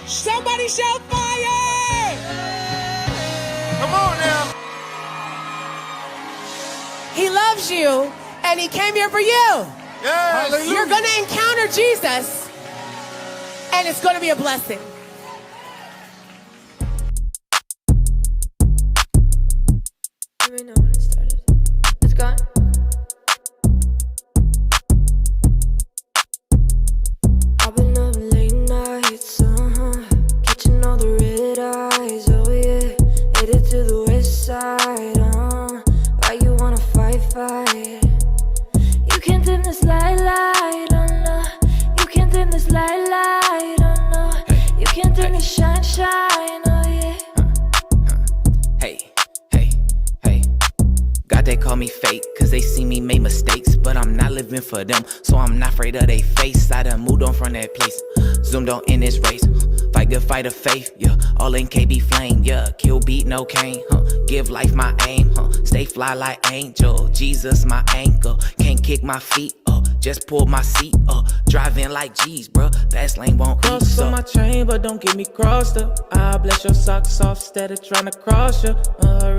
Somebody shout fire! Come on now. He loves you, and he came here for you. Yes. You're going to encounter Jesus, and it's going to be a blessing. You may know when it started. It's gone. I've been up late nights, catching all the red eyes, oh yeah. Headed to the west side, why you wanna fight? You can't dim this light, oh no. You can't dim this light, oh no. You can't dim this shine, oh yeah. Hey, God, they call me fake, cause they see me make mistakes, but I'm not living for them, so I'm not afraid of they face. I done moved on from that place, zoomed on in this race, fight good fight of faith, yeah, all in KB flame, yeah, kill beat no cane, give life my aim, stay fly like angel, Jesus my anchor, can't kick my feet, just pull my seat, driving like G's, bruh, fast lane won't eat, Cross on my chain, but don't get me crossed up. I bless your socks off, instead of trying to cross you.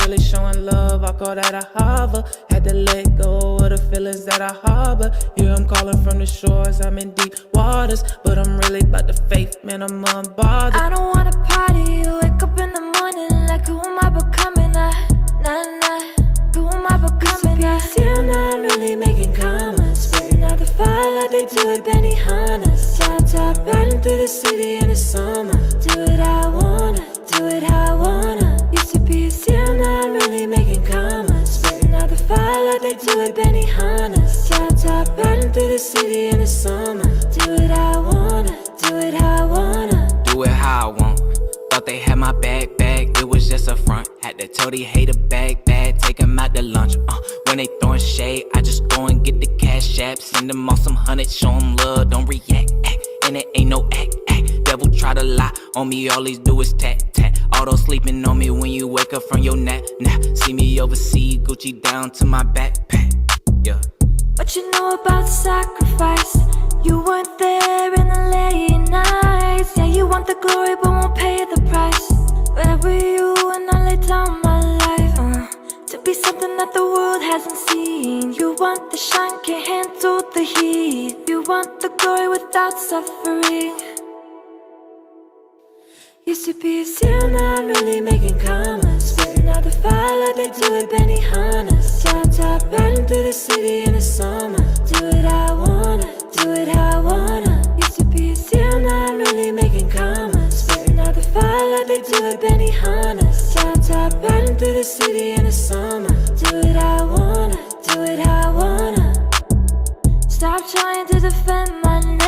Really showing love, I call that a hover. Had to let go of the feelings that I harbor. Yeah, I'm calling from the shores, I'm in deep waters, but I'm really about the faith, man, I'm unbothered. I don't wanna party, wake up in the morning like who am I becoming? Who am I becoming? I'm not really making comments, spitting out the fire like they do at Benny Hanna's. Top, riding through the city in the summer. Do it how I wanna, do it how I wanna. Used to be a I'm not really making comments, spitting out the fire like they do at Benny Hanna's. Top, riding through the city in the summer. Do it how I wanna, do it how I wanna. do it how I want. Thought they had my bag, it was just a front. Had to tell the hater bag, take him out to lunch. When they throwing shade, I just go and get the cash app. Send them all some hundreds, show them love, don't react, and it ain't no act. Devil try to lie on me, all these do is tat. Auto sleeping on me when you wake up from your nap. See me overseas, Gucci down to my backpack, yeah. What you know about sacrifice? You weren't there in the late nights. Yeah, you want the glory but won't pay the price. Where were you when I laid down my life? To be something that the world hasn't seen. You want the shine, can't handle the heat. You want the glory without suffering. Used to be a I'm not really making comments, spitting out the fire like they do at Benny Hanna's. Top, riding through the city in the summer. Do it how I wanna, do it how I wanna. Used to be a I'm not really making comments, spitting out the fire like they do at Benny Hanna's. Top, riding through the city in the summer. Do it how I wanna, do it how I wanna. Stop trying to defend my name,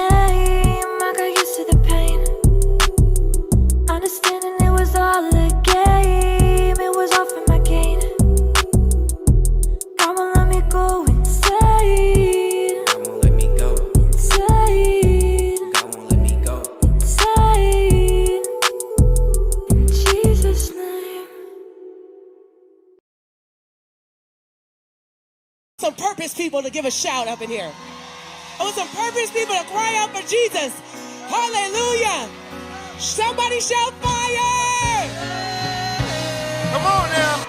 I got used to the pain. Understanding it was all a game, it was all for my gain. God won't let me go insane. God won't let me go. Insane. God won't let me go. Insane. In Jesus' name. Some purpose people to give a shout up in here. I want some purpose people to cry out for Jesus. Hallelujah. Somebody shout fire! Come on now.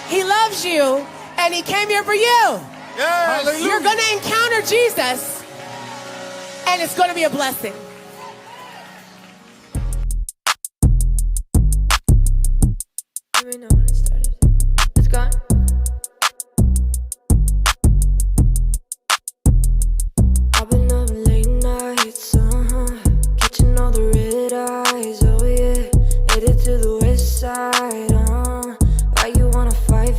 He loves you, and he came here for you. Yes. You're going to encounter Jesus, and it's going to be a blessing. You may know when it started. It's gone. I've been up late nights, catching all the red eyes, oh yeah. Headed to the west side, why you wanna fight?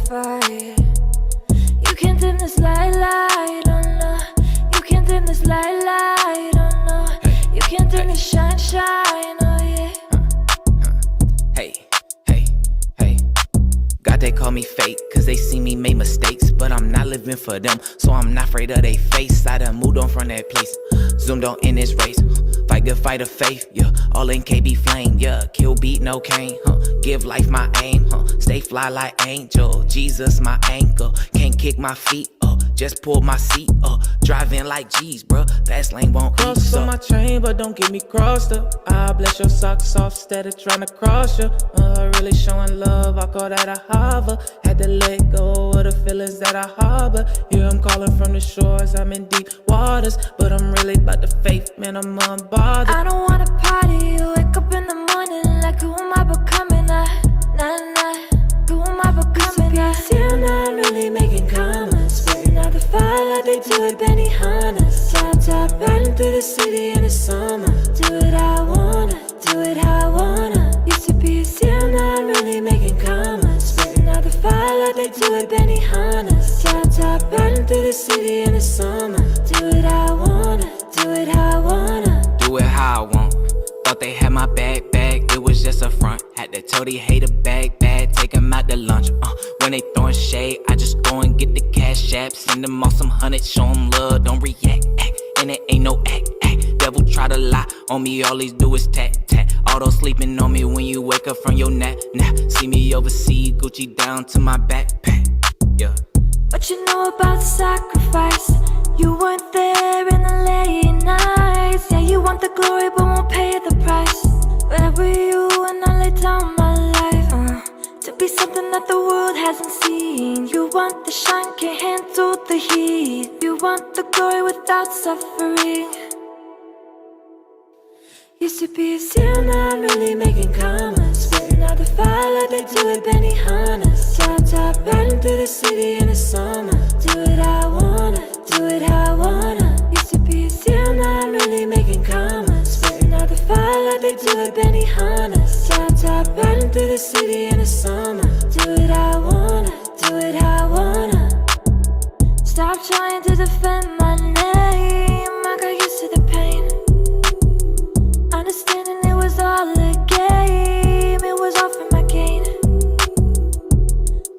You can't dim this light, oh no. You can't dim this light, oh no. You can't dim this shine, oh yeah. Hey, God, they call me fake, cause they see me make mistakes, but I'm not living for them, so I'm not afraid of they face. I done moved on from that place, zoomed on in this race, fight good fight of faith, yeah, all in KB flame, yeah, kill beat no cane, give life my aim, stay fly like angel, Jesus my anchor, can't kick my feet, just just pulled my seat up. Driving like G's, bruh. Fast lane won't eat Cross on my chain, but don't get me crossed up. I bless your socks off, instead of trying to cross you. Really showing love, I call that a hover. Had to let go of the feelings that I harbor. Yeah, I'm calling from the shores, I'm in deep waters. But I'm really about the faith, man, I'm unbothered. I don't wanna party, wake up in the morning like who am I becoming? Who am I becoming? I'm not really making comments, putting out the fire like they do at Benihana's. Top, riding through the city in the summer. Do it how I wanna, do it how I wanna. Used to be a seer, I'm not really making comments, putting out the fire like they do at Benihana's. Top, riding through the city in the summer. Do it how I wanna, do it how I wanna. Do it how I want. Thought they had my bag, it was just a front. Had to tell they hate a bag, take 'em out to lunch. When they throwing shade, I just go and get the cash app. Send them all some hundreds, show 'em love, don't react, and it ain't no act. Devil try to lie on me, all these do is tat. Auto sleeping on me when you wake up from your nap. See me overseas, Gucci down to my backpack, yeah. What you know about sacrifice? You weren't there in the late nights. Yeah, you want the glory but won't pay the price. Where were you when I laid down my life? To be something that the world hasn't seen. You want the shine, can't handle the heat. You want the glory without suffering. Used to be a seer, not really making comments, putting out the fire like they do at Benihana's. Top, riding through the city in the summer. Do it how I wanna, do it how I wanna. Used to be a seer, not really making comments, putting out the fire like they do at Benihana's. Top, riding through the city in the summer. Do it how I wanna, do it how I wanna. Stop trying to defend my name, I got used to the pain. Understanding it was all a game, it was all for my gain.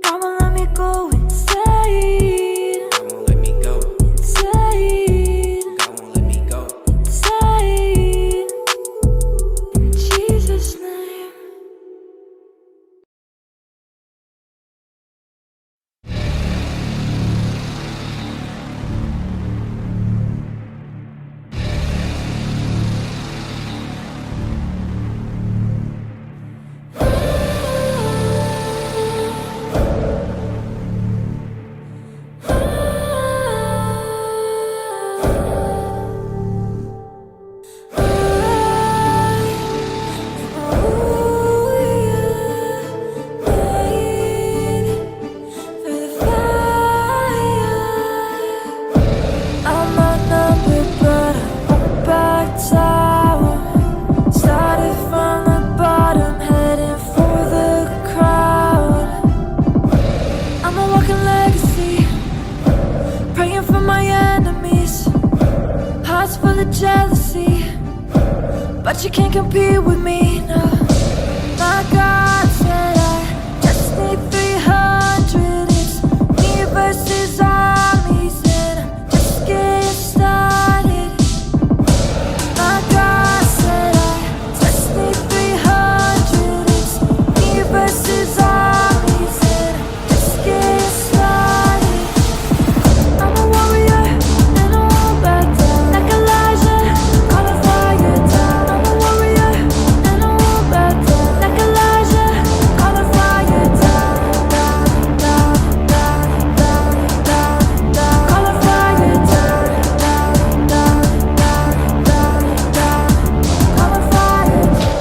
God won't let me go insane. God won't let me go. Insane. God won't let me go. Insane. In Jesus' name. Jealousy, but you can't compete with me, no. My God said I just need 300. It's me versus armies, and I'm just getting started. My God said I just need 300. It's me versus armies, and I'm just getting started. I'm a warrior, and I won't back down. Like Elijah, call a fire down. I'm a warrior, and I won't back down. Like Elijah, call a fire down. Down, down, down, down, down, down. Call a fire down. Down, down, down, down, down. Call a fire down.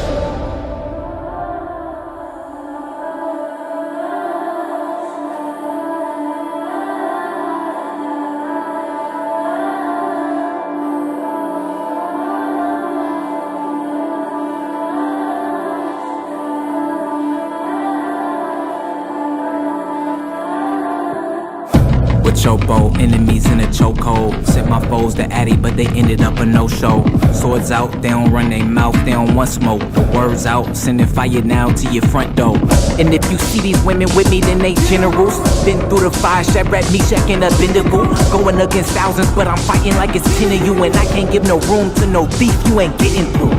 With your bow, enemies in a chokehold. Sent my foes to Addy, but they ended up a no-show. Swords out, they don't run their mouth, they don't want smoke. The words out, sending fire now to your front door. And if you see these women with me, then they generals. Been through the fire, Shadrach, Meshach, and Abednego. Going against thousands, but I'm fighting like it's 10 of you. And I can't give no room to no thief, you ain't getting through.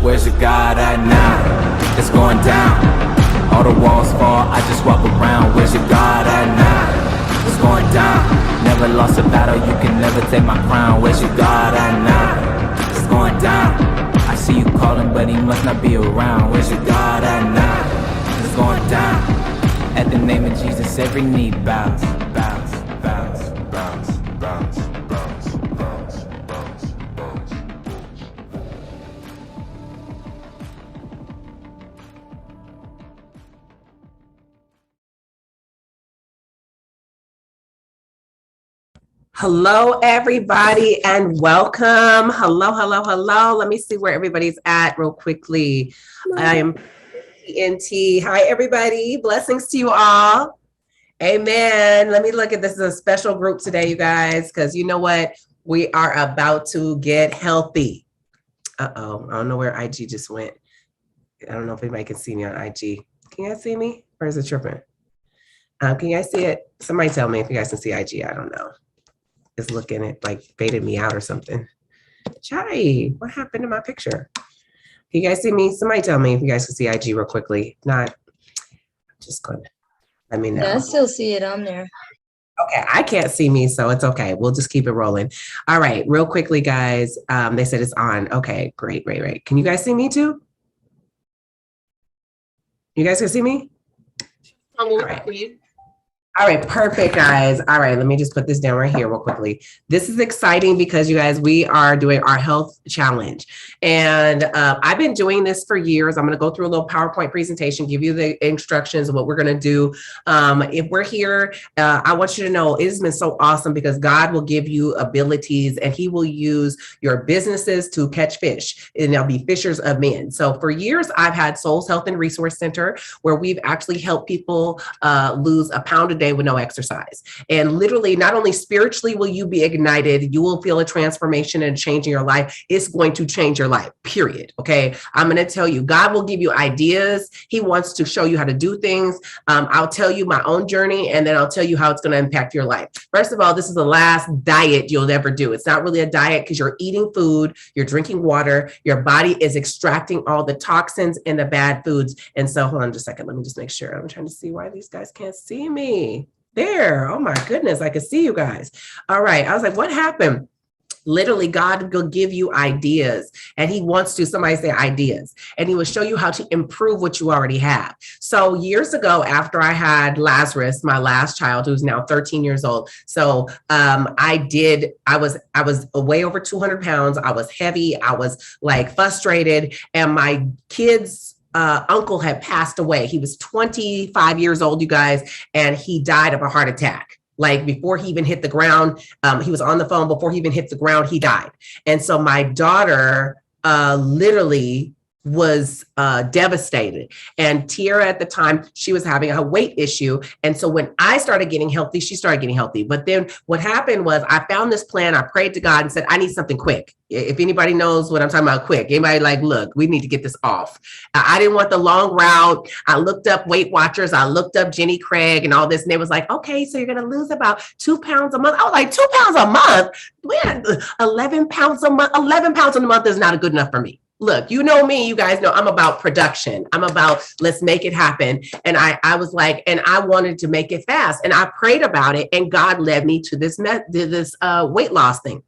Where's your God at now? It's going down. All the walls fall, I just walk around. Where's your God at now? It's going down. Never lost a battle, you can never take my crown. Where's your God at now? It's going down. I see you calling, but he must not be around. Where's your God at now? It's going down. At the name of Jesus, every knee bows, bows, bows, bows, bows, bows, bows, bows, bows. Hello, everybody, and welcome. Hello, hello, hello. Let me see where everybody's at real quickly. I am NT. Hi, everybody. Blessings to you all. Amen. Let me look at this. This is a special group today, you guys, because you know what? We are about to get healthy. Uh-oh. I don't know where IG just went. I don't know if anybody can see me on IG. Can you guys see me? Or is it tripping? Can you guys see it? Somebody tell me if you guys can see IG. I don't know. It's looking at like faded me out or something. Chai, what happened to my picture? Can you guys see me? Somebody tell me if you guys can see IG real quickly. If not, just go ahead. Let me know. Yeah, I still see it on there. Okay, I can't see me, so it's okay. We'll just keep it rolling. All right, real quickly, guys. They said it's on. Okay, great. Can you guys see me too? You guys can see me? All right. All right, perfect, guys. All right, let me just put this down right here real quickly. This is exciting because you guys, we are doing our health challenge. And I've been doing this for years. I'm going to go through a little PowerPoint presentation, give you the instructions of what we're going to do. If we're here, I want you to know it has been so awesome because God will give you abilities and he will use your businesses to catch fish and they'll be fishers of men. So for years, I've had Souls Health and Resource Center where we've actually helped people lose a pound a day with no exercise. And literally, not only spiritually will you be ignited, you will feel a transformation and change in your life. It's going to change your life, period. Okay. I'm going to tell you, God will give you ideas. He wants to show you how to do things. I'll tell you my own journey, and then I'll tell you how it's going to impact your life. First of all, this is the last diet you'll ever do. It's not really a diet because you're eating food, you're drinking water, your body is extracting all the toxins and the bad foods. And so, hold on just a second. Let me just make sure. I'm trying to see why these guys can't see me. There. Oh my goodness. I can see you guys. All right. I was like, what happened? Literally, God will give you ideas and he wants to, somebody say ideas, and he will show you how to improve what you already have. So years ago, after I had Lazarus, my last child, who's now 13 years old. So I was way over 200 pounds. I was heavy. I was like frustrated, and my kids uncle had passed away. He was 25 years old, you guys, and he died of a heart attack. Like before he even hit the ground, he was on the phone. Before he even hit the ground, he died. And so my daughter literally was devastated. And Tiara at the time, she was having a weight issue. And so when I started getting healthy, she started getting healthy. But then what happened was I found this plan. I prayed to God and said, I need something quick. If anybody knows what I'm talking about, quick, anybody like, look, we need to get this off. I didn't want the long route. I looked up Weight Watchers. I looked up Jenny Craig and all this. And they was like, okay, so you're going to lose about 2 pounds a month. I was like, 2 pounds a month? We had 11 pounds a month. 11 pounds in a month is not good enough for me. Look, you know me, you guys know I'm about production. I'm about, let's make it happen. And I was like, and I wanted to make it fast. And I prayed about it. And God led me to this weight loss thing.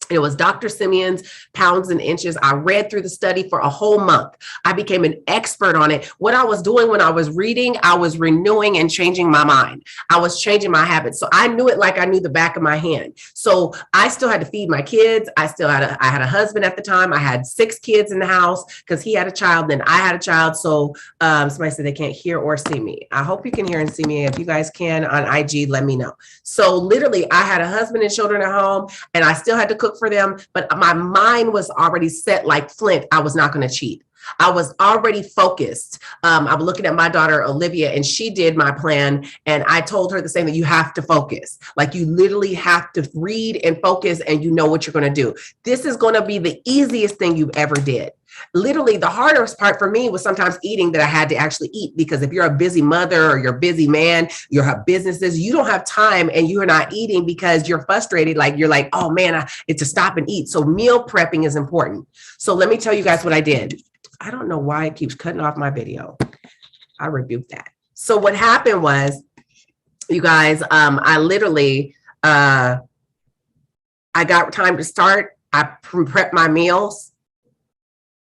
It was Dr. Simeon's Pounds and Inches. I read through the study for a whole month. I became an expert on it. What I was doing when I was reading, I was renewing and changing my mind. I was changing my habits. So I knew it like I knew the back of my hand. So I still had to feed my kids. I had a husband at the time. I had 6 kids in the house because he had a child. Then I had a child. So somebody said they can't hear or see me. I hope you can hear and see me. If you guys can on IG, let me know. So literally I had a husband and children at home, and I still had to cook for them, but my mind was already set like flint. I was not going to cheat. I was already focused. I was looking at my daughter, Olivia, and she did my plan. And I told her the same thing. You have to focus. Like you literally have to read and focus, and you know what you're going to do. This is going to be the easiest thing you ever did. Literally, the hardest part for me was sometimes eating, that I had to actually eat, because if you're a busy mother or you're a busy man, you have businesses, you don't have time and you're not eating because you're frustrated. Like you're like, oh man, it's to stop and eat. So meal prepping is important. So let me tell you guys what I did. I don't know why it keeps cutting off my video. I rebuke that. So what happened was You guys, I literally, I got time to start. I prepped my meals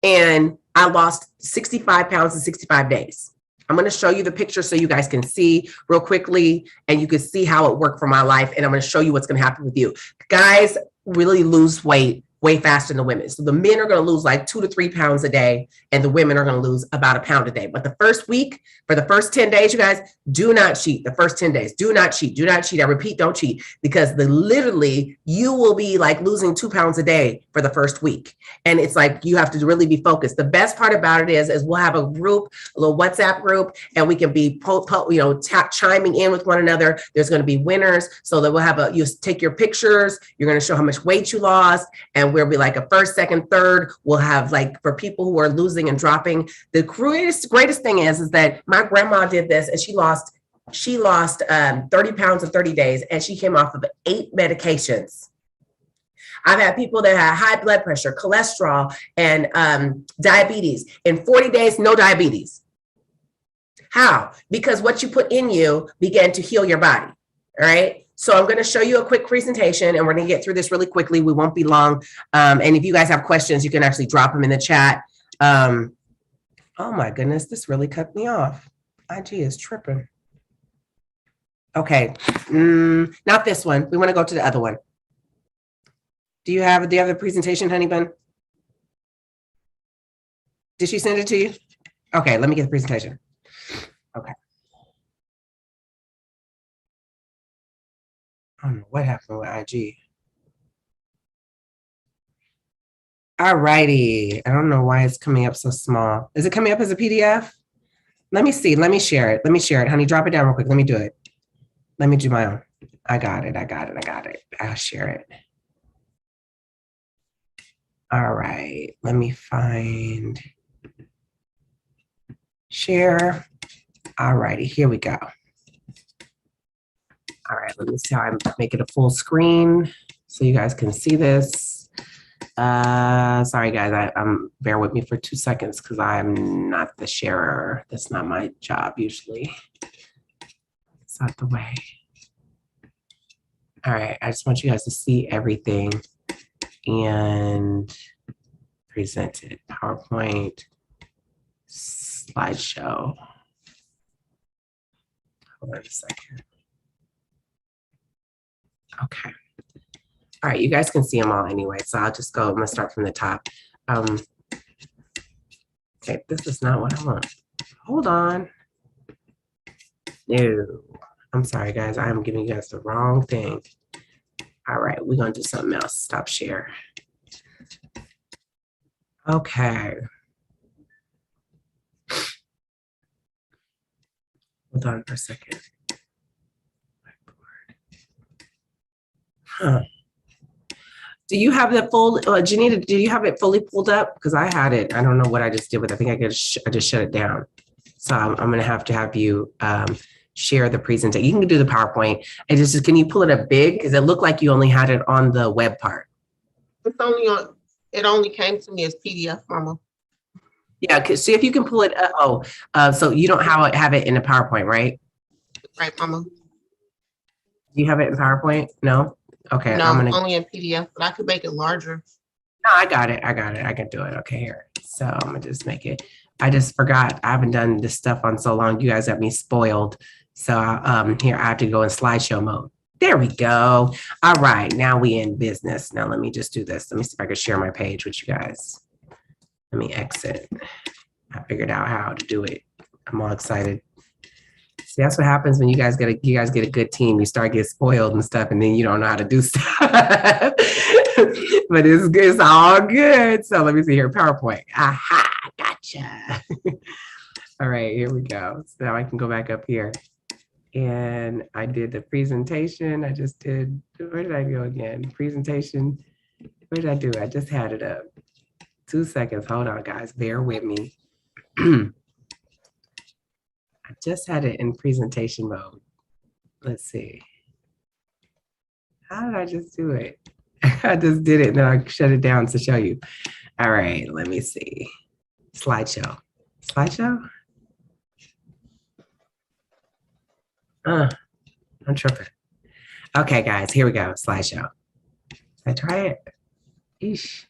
and I lost 65 pounds in 65 days. I'm going to show you the picture so you guys can see real quickly and you can see how it worked for my life. And I'm going to show you what's going to happen with you. Guys really lose weight way faster than the women. So the men are going to lose like 2 to 3 pounds a day and the women are going to lose about a pound a day. But the first week, for the first 10 days, you guys, do not cheat. The first 10 days, do not cheat. Do not cheat. I repeat, don't cheat, because literally you will be like losing 2 pounds a day for the first week. And it's like, you have to really be focused. The best part about it is we'll have a group, a little WhatsApp group, and we can be, chiming in with one another. There's going to be winners. So that we'll have you take your pictures. You're going to show how much weight you lost. And we'll be like a first, second, third. We'll have like for people who are losing and dropping. The greatest thing is that my grandma did this and she lost 30 pounds in 30 days and she came off of 8 medications. I've had people that had high blood pressure, cholesterol, and diabetes. In 40 days, no diabetes. How? Because what you put in you began to heal your body. All right. So I'm going to show you a quick presentation and we're going to get through this really quickly. We won't be long. And if you guys have questions, you can actually drop them in the chat. Oh my goodness, this really cut me off. IG is tripping. Okay. Not this one. We want to go to the other one. Do you have the presentation, honey bun? Did she send it to you? Okay, let me get the presentation. Okay. I don't know what happened with IG. All righty. I don't know why it's coming up so small. Is it coming up as a PDF? Let me see. Let me share it. Let me share it. Honey, drop it down real quick. Let me do it. Let me do my own. I got it. I'll share it. All right. Let me find share. All righty. Here we go. All right, let me see how I make it a full screen so you guys can see this. Sorry, guys, bear with me for 2 seconds because I'm not the sharer. That's not my job usually. It's not the way. All right, I just want you guys to see everything and present it. PowerPoint, slideshow. Hold on a second. Okay. All right, you guys can see them all anyway, so I'll just go. I'm gonna start from the top. Okay, this is not what I want. Hold on. No, I'm sorry, guys. I am giving you guys the wrong thing. All right, we're gonna do something else. Stop share. Okay. Hold on for a second. Huh. Do you have the full, Janita, do you have it fully pulled up? Because I had it. I don't know what I just did with it. I think I just shut it down. So I'm going to have you share the presentation. You can do the PowerPoint. And just can you pull it up big? Because it looked like you only had it on the web part. It's only on, it only came to me as PDF, Mama. Yeah, see if you can pull it up. So you don't have it in the PowerPoint, right? Right, Mama. Do you have it in PowerPoint? No? Okay. No, only in PDF, but I could make it larger. No, I got it. I can do it. Okay, here. So I'm gonna just make it. I just forgot. I haven't done this stuff on so long. You guys have me spoiled. So here I have to go in slideshow mode. There we go. All right, now we in business. Now let me just do this. Let me see if I can share my page with you guys. Let me exit. I figured out how to do it. I'm all excited. See, that's what happens when you guys get a good team. You start getting spoiled and stuff, and then you don't know how to do stuff. But it's good. It's all good. So let me see here. PowerPoint. Aha, gotcha. All right, here we go. So now I can go back up here. And I did the presentation. I just did, where did I go again? Presentation. Where did I do? I just had it up. 2 seconds. Hold on, guys. Bear with me. I just had it in presentation mode. Let's see. How did I just do it? I just did it and then I shut it down to show you. All right, let me see. Slideshow. Slideshow? I'm tripping. Okay, guys, here we go. Slideshow. Did I try it? Eesh.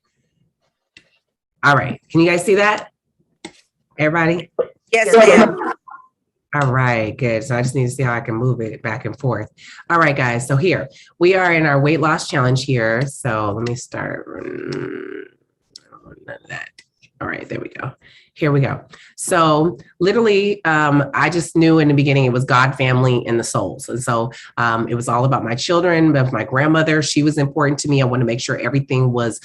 All right. Can you guys see that? Everybody? Yes, ma'am. All right, good. So I just need to see how I can move it back and forth. All right, guys. So here we are in our weight loss challenge here. So let me start. None of that. All right, there we go. Here we go. So literally, I just knew in the beginning it was God, family, and the souls. And so it was all about my children, but my grandmother, she was important to me. I wanted to make sure everything was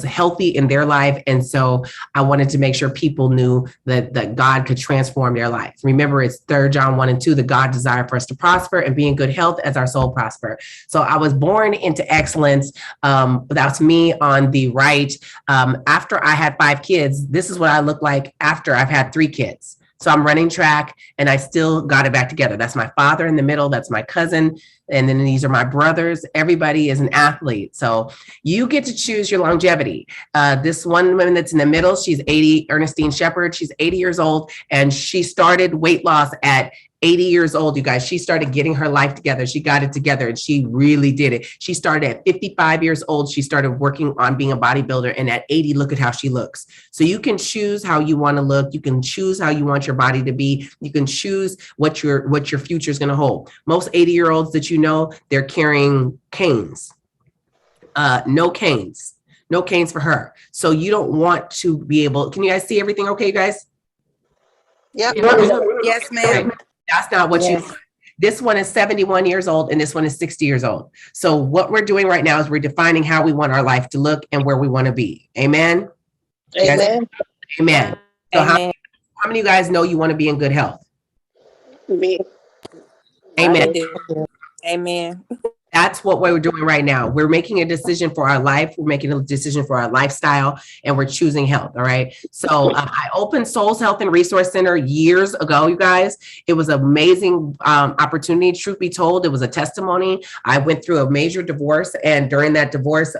healthy in their life. And so I wanted to make sure people knew that God could transform their life. Remember, it's 3 John 1 and 2, that God desired for us to prosper and be in good health as our soul prosper. So I was born into excellence. That's me on the right. After I had 5 kids, this is what I look like after I've had 3 kids. So I'm running track and I still got it back together. That's my father in the middle. That's my cousin. And then these are my brothers. Everybody is an athlete. So you get to choose your longevity. This one woman that's in the middle, she's 80, Ernestine Shepherd. She's 80 years old and she started weight loss at 80 years old, you guys. She started getting her life together. She got it together and she really did it. She started at 55 years old. She started working on being a bodybuilder. And at 80, look at how she looks. So you can choose how you want to look. You can choose how you want your body to be. You can choose what your future is going to hold. Most 80-year-olds that you know, they're carrying canes. No canes. No canes for her. So you don't want to be able, can you guys see everything okay, guys? Yep. Yes, ma'am. That's not what you, this one is 71 years old and this one is 60 years old. So what we're doing right now is we're defining how we want our life to look and where we want to be. Amen. Amen. Amen. So how many of you guys know you want to be in good health? Me. Amen. Amen. That's what we're doing right now. We're making a decision for our life. We're making a decision for our lifestyle, and we're choosing health. All right. So I opened Souls Health and Resource Center years ago, you guys. It was an amazing opportunity. Truth be told, it was a testimony. I went through a major divorce, and during that divorce,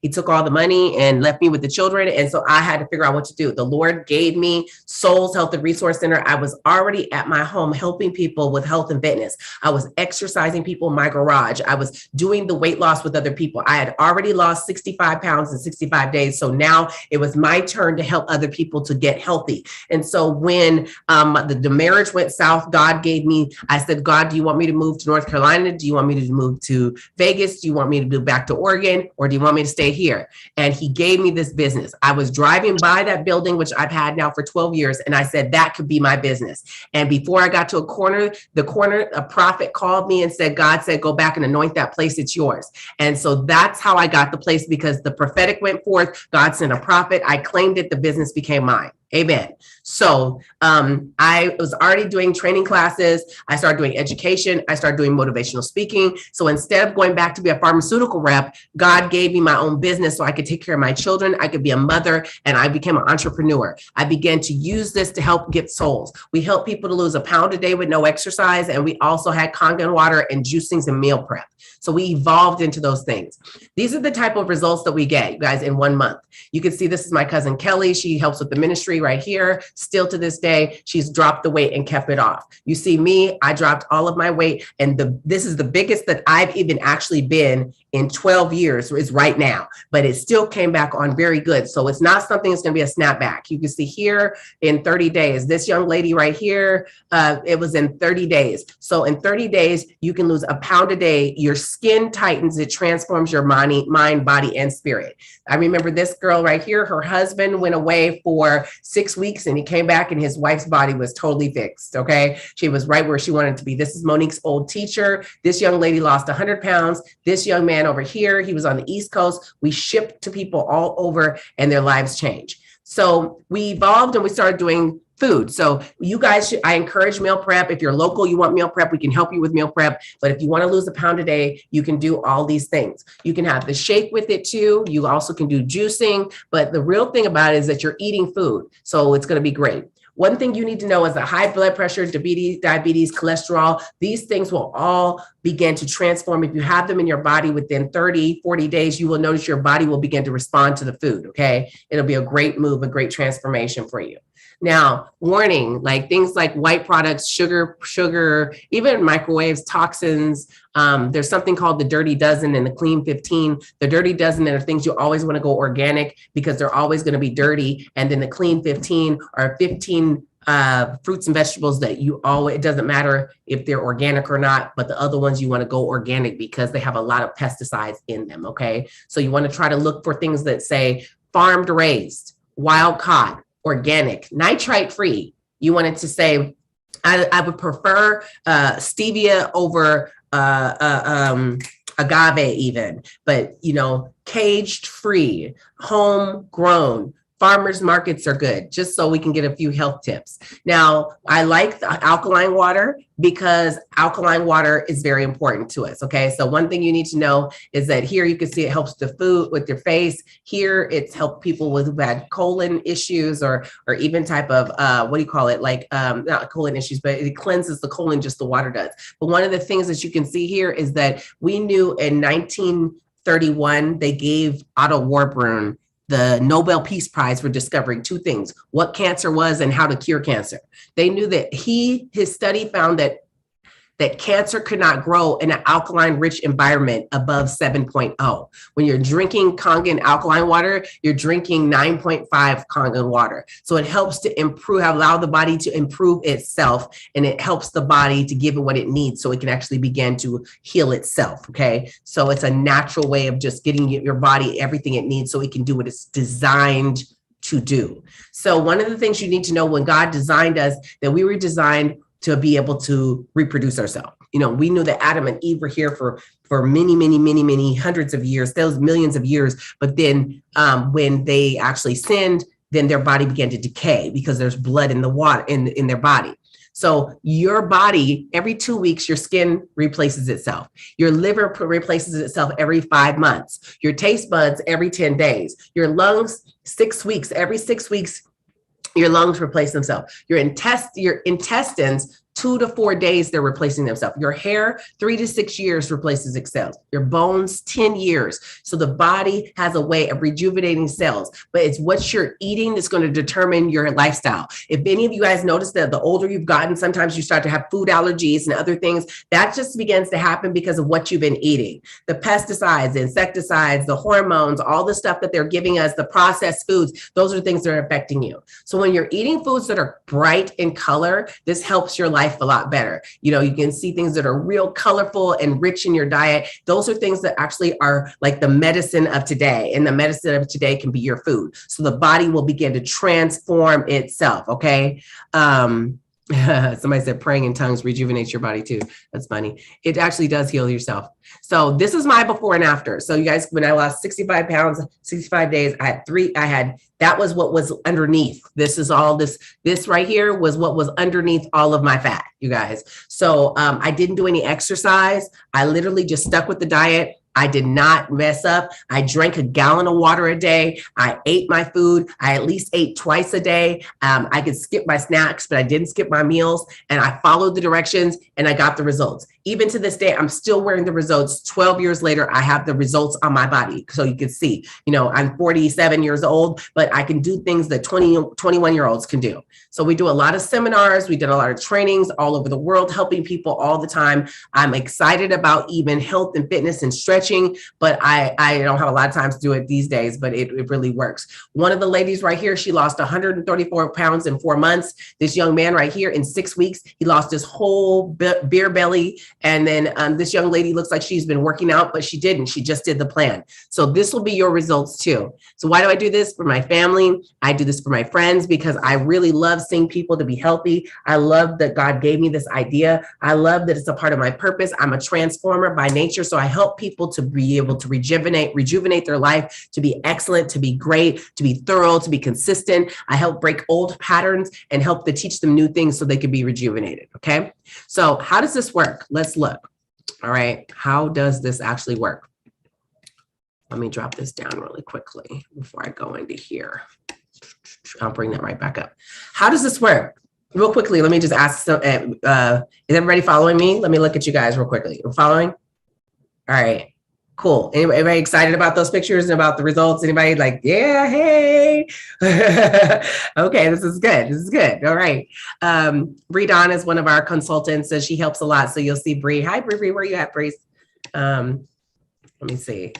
he took all the money and left me with the children. And so I had to figure out what to do. The Lord gave me Souls Health and Resource Center. I was already at my home helping people with health and fitness. I was exercising people in my garage. I was doing the weight loss with other people. I had already lost 65 pounds in 65 days. So now it was my turn to help other people to get healthy. And so when the marriage went south, God gave me, I said, God, do you want me to move to North Carolina? Do you want me to move to Vegas? Do you want me to move back to Oregon? Or do you want me to stay here? And he gave me this business. I was driving by that building, which I've had now for 12 years. And I said, that could be my business. And before I got to a prophet called me and said, God said, go back and anoint that place, it's yours. And so that's how I got the place, because the prophetic went forth. God sent a prophet. I claimed it. The business became mine. Amen. So I was already doing training classes. I started doing education. I started doing motivational speaking. So instead of going back to be a pharmaceutical rep, God gave me my own business so I could take care of my children. I could be a mother, and I became an entrepreneur. I began to use this to help get souls. We help people to lose 1 pound a day with no exercise. And we also had Kangen water and juicings and meal prep. So we evolved into those things. These are the type of results that we get, you guys, in 1 month. You can see this is my cousin Kelly. She helps with the ministry right here. Still to this day, she's dropped the weight and kept it off. You see me, I dropped all of my weight. And this is the biggest that I've even actually been in 12 years is right now, but it still came back on very good. So it's not something that's going to be a snapback. You can see here in 30 days, this young lady right here, it was in 30 days. So in 30 days, you can lose 1 pound a day. Your skin tightens, it transforms your mind, body, and spirit. I remember this girl right here, her husband went away for 6 weeks and he came back and his wife's body was totally fixed. Okay. She was right where she wanted to be. This is Monique's old teacher. This young lady lost 100 pounds. This young man over here, he was on the East Coast. We shipped to people all over and their lives changed. So we evolved and we started doing food. So you guys I encourage meal prep. If you're local, you want meal prep, we can help you with meal prep. But if you want to lose 1 pound a day, you can do all these things. You can have the shake with it too. You also can do juicing. But the real thing about it is that you're eating food. So it's going to be great. One thing you need to know is that high blood pressure, diabetes, cholesterol, these things will all begin to transform. If you have them in your body within 30, 40 days, you will notice your body will begin to respond to the food, okay? It'll be a great move, a great transformation for you. Now, warning, like things like white products, sugar, even microwaves, toxins. There's something called the dirty dozen and the clean 15. The dirty dozen are things you always want to go organic because they're always going to be dirty. And then the clean 15 are 15 fruits and vegetables that it doesn't matter if they're organic or not, but the other ones you want to go organic because they have a lot of pesticides in them. Okay. So you want to try to look for things that say farmed raised, wild caught, organic, nitrite free. You wanted to say, I would prefer stevia over agave even, but caged free, homegrown. Farmers markets are good, just so we can get a few health tips. Now, I like the alkaline water because alkaline water is very important to us, okay? So one thing you need to know is that here you can see it helps the food with your face. Here it's helped people with bad colon issues or even type of, not colon issues, but it cleanses the colon just the water does. But one of the things that you can see here is that we knew in 1931, they gave Otto Warburg the Nobel Peace Prize for discovering two things: what cancer was and how to cure cancer. They knew that his study found that cancer could not grow in an alkaline rich environment above 7.0. When you're drinking Kangen alkaline water, you're drinking 9.5 Kangen water. So it helps to allow the body to improve itself, and it helps the body to give it what it needs so it can actually begin to heal itself, okay? So it's a natural way of just getting your body everything it needs so it can do what it's designed to do. So one of the things you need to know, when God designed us, that we were designed to be able to reproduce ourselves. We knew that Adam and Eve were here for many hundreds of years, those millions of years. But then when they actually sinned, then their body began to decay because there's blood in the water in their body. So your body, every 2 weeks, your skin replaces itself. Your liver replaces itself every 5 months. Your taste buds every 10 days. Your lungs, 6 weeks. Every 6 weeks, your lungs replace themselves. Your intestines, 2 to 4 days, they're replacing themselves. Your hair, 3 to 6 years replaces itself. Your bones, 10 years. So the body has a way of rejuvenating cells, but it's what you're eating that's going to determine your lifestyle. If any of you guys notice that the older you've gotten, sometimes you start to have food allergies and other things, that just begins to happen because of what you've been eating. The pesticides, the insecticides, the hormones, all the stuff that they're giving us, the processed foods, those are things that are affecting you. So when you're eating foods that are bright in color, this helps your life a lot better. You can see things that are real colorful and rich in your diet. Those are things that actually are like the medicine of today, and the medicine of today can be your food. So the body will begin to transform itself. Okay. Somebody said praying in tongues rejuvenates your body too. That's funny. It actually does heal yourself. So this is my before and after. So you guys, when I lost 65 pounds, 65 days, that was what was underneath. This is all this right here was what was underneath all of my fat, you guys. So I didn't do any exercise. I literally just stuck with the diet. I did not mess up. I drank a gallon of water a day. I ate my food. I at least ate twice a day. I could skip my snacks, but I didn't skip my meals. And I followed the directions and I got the results. Even to this day, I'm still wearing the results. 12 years later, I have the results on my body. So you can see, I'm 47 years old, but I can do things that 21-year-olds can do. So we do a lot of seminars. We did a lot of trainings all over the world, helping people all the time. I'm excited about even health and fitness and stretching, but I don't have a lot of time to do it these days, but it really works. One of the ladies right here, she lost 134 pounds in 4 months. This young man right here, in 6 weeks, he lost his whole beer belly. And then this young lady looks like she's been working out, but she didn't. She just did the plan. So this will be your results too. So why do I do this? For my family. I do this for my friends because I really love seeing people to be healthy. I love that God gave me this idea. I love that it's a part of my purpose. I'm a transformer by nature. So I help people to be able to rejuvenate their life, to be excellent, to be great, to be thorough, to be consistent. I help break old patterns and help to teach them new things so they can be rejuvenated. Okay. So how does this work? Let's look. All right. How does this actually work? Let me drop this down really quickly before I go into here. I'll bring that right back up. How does this work? Real quickly, let me just ask, is everybody following me? Let me look at you guys real quickly. You're following? All right. Cool. Anybody excited about those pictures and about the results? Anybody like, yeah, hey. Okay, this is good. This is good. All right. Bree Don is one of our consultants, so she helps a lot. So you'll see Bree. Hi, Bree. Where you at, Bree? Let me see.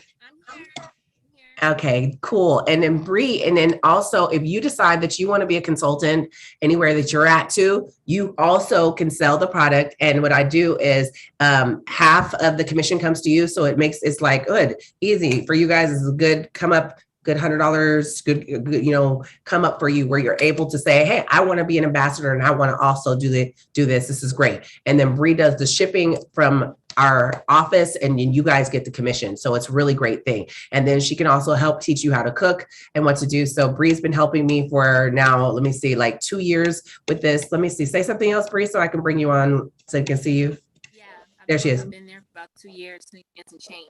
Okay, cool. And then Bree, and then also if you decide that you want to be a consultant anywhere that you're at too, you also can sell the product. And what I do is half of the commission comes to you. So it's like good, easy for you guys. Is a good come up, good $100, good, you know, come up for you where you're able to say, hey, I want to be an ambassador and I want to also do this. This is great. And then Bree does the shipping from our office and then you guys get the commission. So it's a really great thing. And then she can also help teach you how to cook and what to do. So Bree's been helping me for now, let me see, like 2 years with this. Let me see, say something else, Bree, so I can bring you on so you can see you. Yeah. There she is. I've been there for about 2 years and some change.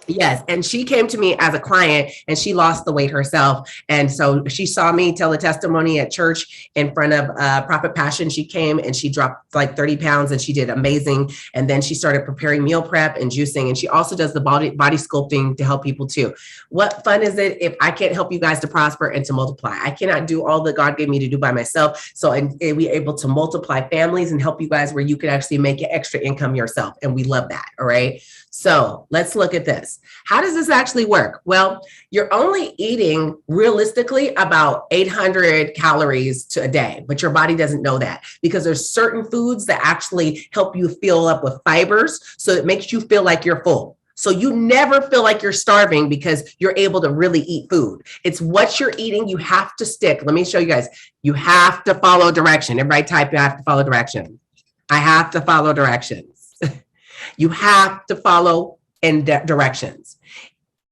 Yes. And she came to me as a client and she lost the weight herself. And so she saw me tell a testimony at church in front of Prophet Passion. She came and she dropped like 30 pounds and she did amazing. And then she started preparing meal prep and juicing. And she also does the body sculpting to help people too. What fun is it if I can't help you guys to prosper and to multiply? I cannot do all that God gave me to do by myself. So and we're able to multiply families and help you guys where you could actually make an extra income yourself. And we love that. All right. So let's look at this. How does this actually work? Well, you're only eating realistically about 800 calories a day, but your body doesn't know that because there's certain foods that actually help you fill up with fibers. So it makes you feel like you're full. So you never feel like you're starving because you're able to really eat food. It's what you're eating. You have to stick. Let me show you guys. You have to follow direction. Everybody type, you have to follow direction. I have to follow directions. You have to follow in directions.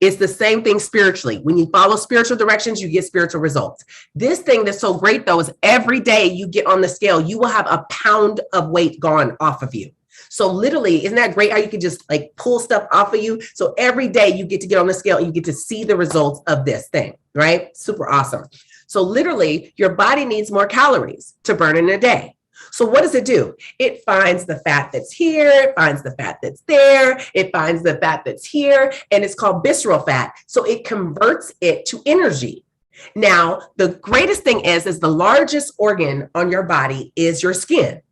It's the same thing spiritually. When you follow spiritual directions, you get spiritual results. This thing that's so great though is every day you get on the scale, you will have a pound of weight gone off of you. So literally, isn't that great how you can just like pull stuff off of you? So every day you get to get on the scale and you get to see the results of this thing, right? Super awesome. So literally your body needs more calories to burn in a day. So what does it do? It finds the fat that's here, it finds the fat that's there, it finds the fat that's here, and it's called visceral fat. So it converts it to energy. Now, the greatest thing is the largest organ on your body is your skin.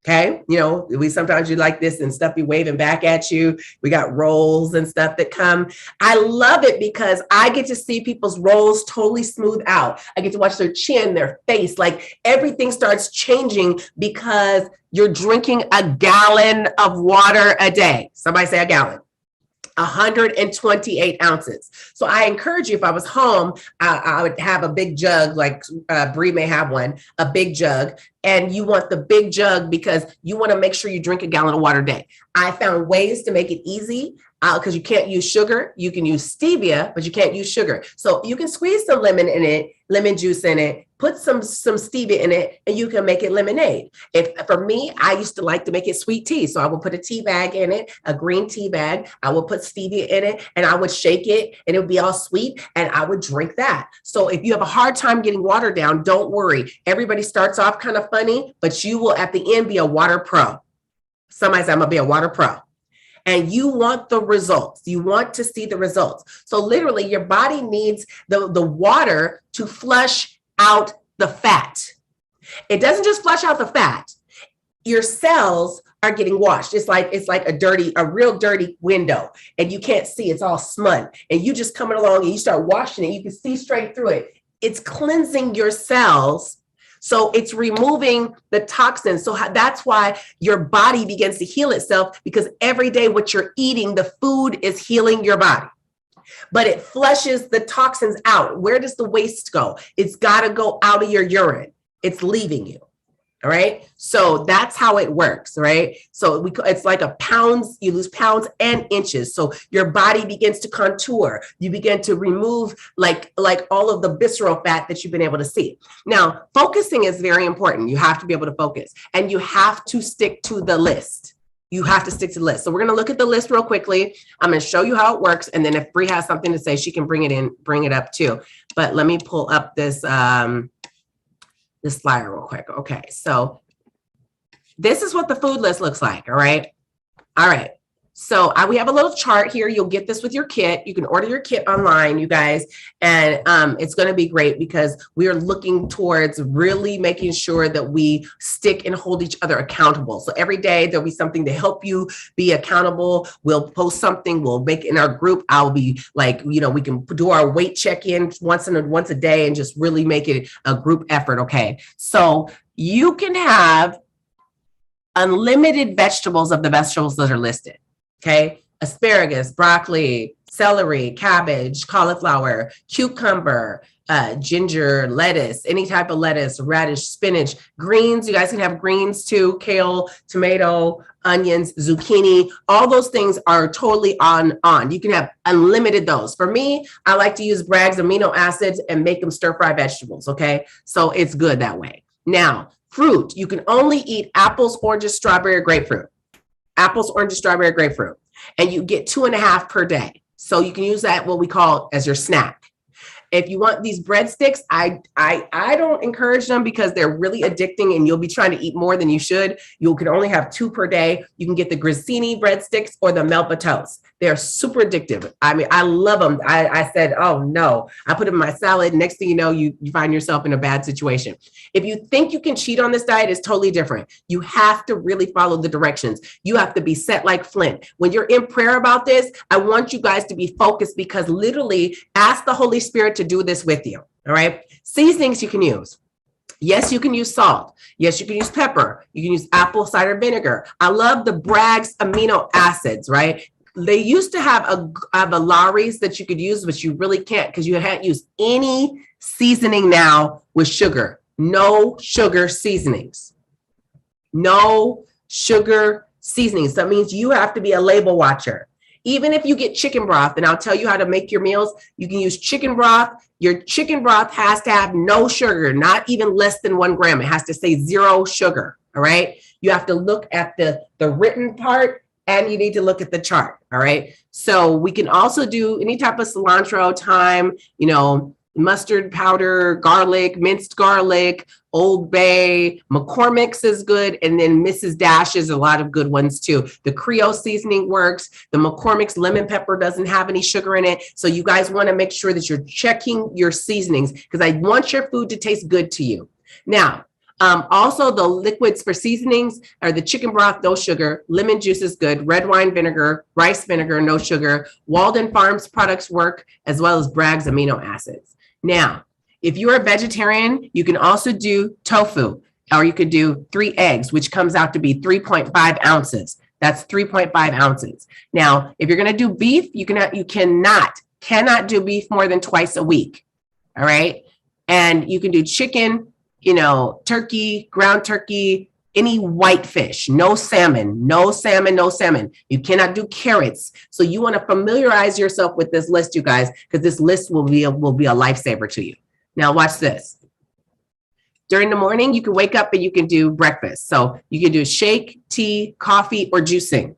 Okay. You know, sometimes you like this and stuff be waving back at you. We got rolls and stuff that come. I love it because I get to see people's rolls totally smooth out. I get to watch their chin, their face, like everything starts changing because you're drinking a gallon of water a day. Somebody say a gallon. 128 ounces. So I encourage you, if I was home, I would have a big jug, like Bree may have one, a big jug. And you want the big jug because you want to make sure you drink a gallon of water a day. I found ways to make it easy because you can't use sugar. You can use stevia, but you can't use sugar. So you can squeeze some lemon in it, lemon juice in it, put some stevia in it, and you can make it lemonade. For me, I used to like to make it sweet tea. So I would put a tea bag in it, a green tea bag. I would put stevia in it and I would shake it and it would be all sweet and I would drink that. So if you have a hard time getting water down, don't worry. Everybody starts off kind of funny, but you will at the end be a water pro. Somebody said, I'm gonna be a water pro. And you want the results. You want to see the results. So literally your body needs the water to flush out the fat. It doesn't just flush out the fat. Your cells are getting washed. It's like a real dirty window and you can't see, it's all smut. And you just coming along and you start washing it. You can see straight through it. It's cleansing your cells. So it's removing the toxins. So that's why your body begins to heal itself because every day what you're eating, the food is healing your body. But it flushes the toxins out. Where does the waste go? It's got to go out of your urine. It's leaving you. All right. So that's how it works. Right. So it's like a pounds, you lose pounds and inches. So your body begins to contour. You begin to remove like all of the visceral fat that you've been able to see. Now, focusing is very important. You have to be able to focus and you have to stick to the list. You have to stick to the list. So we're going to look at the list real quickly. I'm going to show you how it works. And then if Bree has something to say, she can bring it up too. But let me pull up this flyer real quick. Okay, so this is what the food list looks like. All right. So we have a little chart here. You'll get this with your kit. You can order your kit online, you guys. And it's going to be great because we are looking towards really making sure that we stick and hold each other accountable. So every day there'll be something to help you be accountable. We'll post something. We'll make in our group. I'll be like, we can do our weight check-in once a day and just really make it a group effort. Okay. So you can have unlimited vegetables of the vegetables that are listed. Okay, asparagus, broccoli, celery, cabbage, cauliflower, cucumber, ginger, lettuce, any type of lettuce, radish, spinach, greens. You guys can have greens too, kale, tomato, onions, zucchini. All those things are totally on. You can have unlimited those. For me, I like to use Bragg's amino acids and make them stir fry vegetables. Okay, so it's good that way. Now, fruit, you can only eat apples, oranges, strawberry, or grapefruit. Apples, oranges, strawberry, grapefruit. And you get 2.5 per day. So you can use that, what we call as your snack. If you want these breadsticks, I don't encourage them because they're really addicting and you'll be trying to eat more than you should. You can only have 2 per day. You can get the grissini breadsticks or the melba toast. They're super addictive. I mean, I love them. I said, oh no, I put them in my salad. Next thing you know, you find yourself in a bad situation. If you think you can cheat on this diet, it's totally different. You have to really follow the directions. You have to be set like flint. When you're in prayer about this, I want you guys to be focused because literally ask the Holy Spirit to do this with you. All right. Seasonings you can use. Yes, you can use salt. Yes, you can use pepper. You can use apple cider vinegar. I love the Bragg's amino acids, right? They used to have a Lowry's that you could use, but you really can't because you can't use any seasoning now with sugar. No sugar seasonings. No sugar seasonings. That means you have to be a label watcher. Even if you get chicken broth, and I'll tell you how to make your meals, you can use chicken broth. Your chicken broth has to have no sugar, not even less than 1 gram. It has to say 0 sugar, all right? You have to look at the written part and you need to look at the chart, all right? So we can also do any type of cilantro, thyme, mustard powder, garlic, minced garlic, Old Bay, McCormick's is good. And then Mrs. Dash is a lot of good ones too. The Creole seasoning works. The McCormick's lemon pepper doesn't have any sugar in it. So you guys want to make sure that you're checking your seasonings because I want your food to taste good to you. Now, also the liquids for seasonings are the chicken broth, no sugar, lemon juice is good, red wine vinegar, rice vinegar, no sugar, Walden Farms products work, as well as Bragg's amino acids. Now, if you're a vegetarian, you can also do tofu, or you could do 3 eggs, which comes out to be 3.5 ounces. That's 3.5 ounces. Now, if you're going to do beef, you cannot do beef more than twice a week. All right. And you can do chicken, turkey, ground turkey, any white fish, no salmon. You cannot do carrots. So you want to familiarize yourself with this list, you guys, because this list will be a lifesaver to you. Now watch this. During the morning, you can wake up and you can do breakfast. So you can do shake, tea, coffee, or juicing.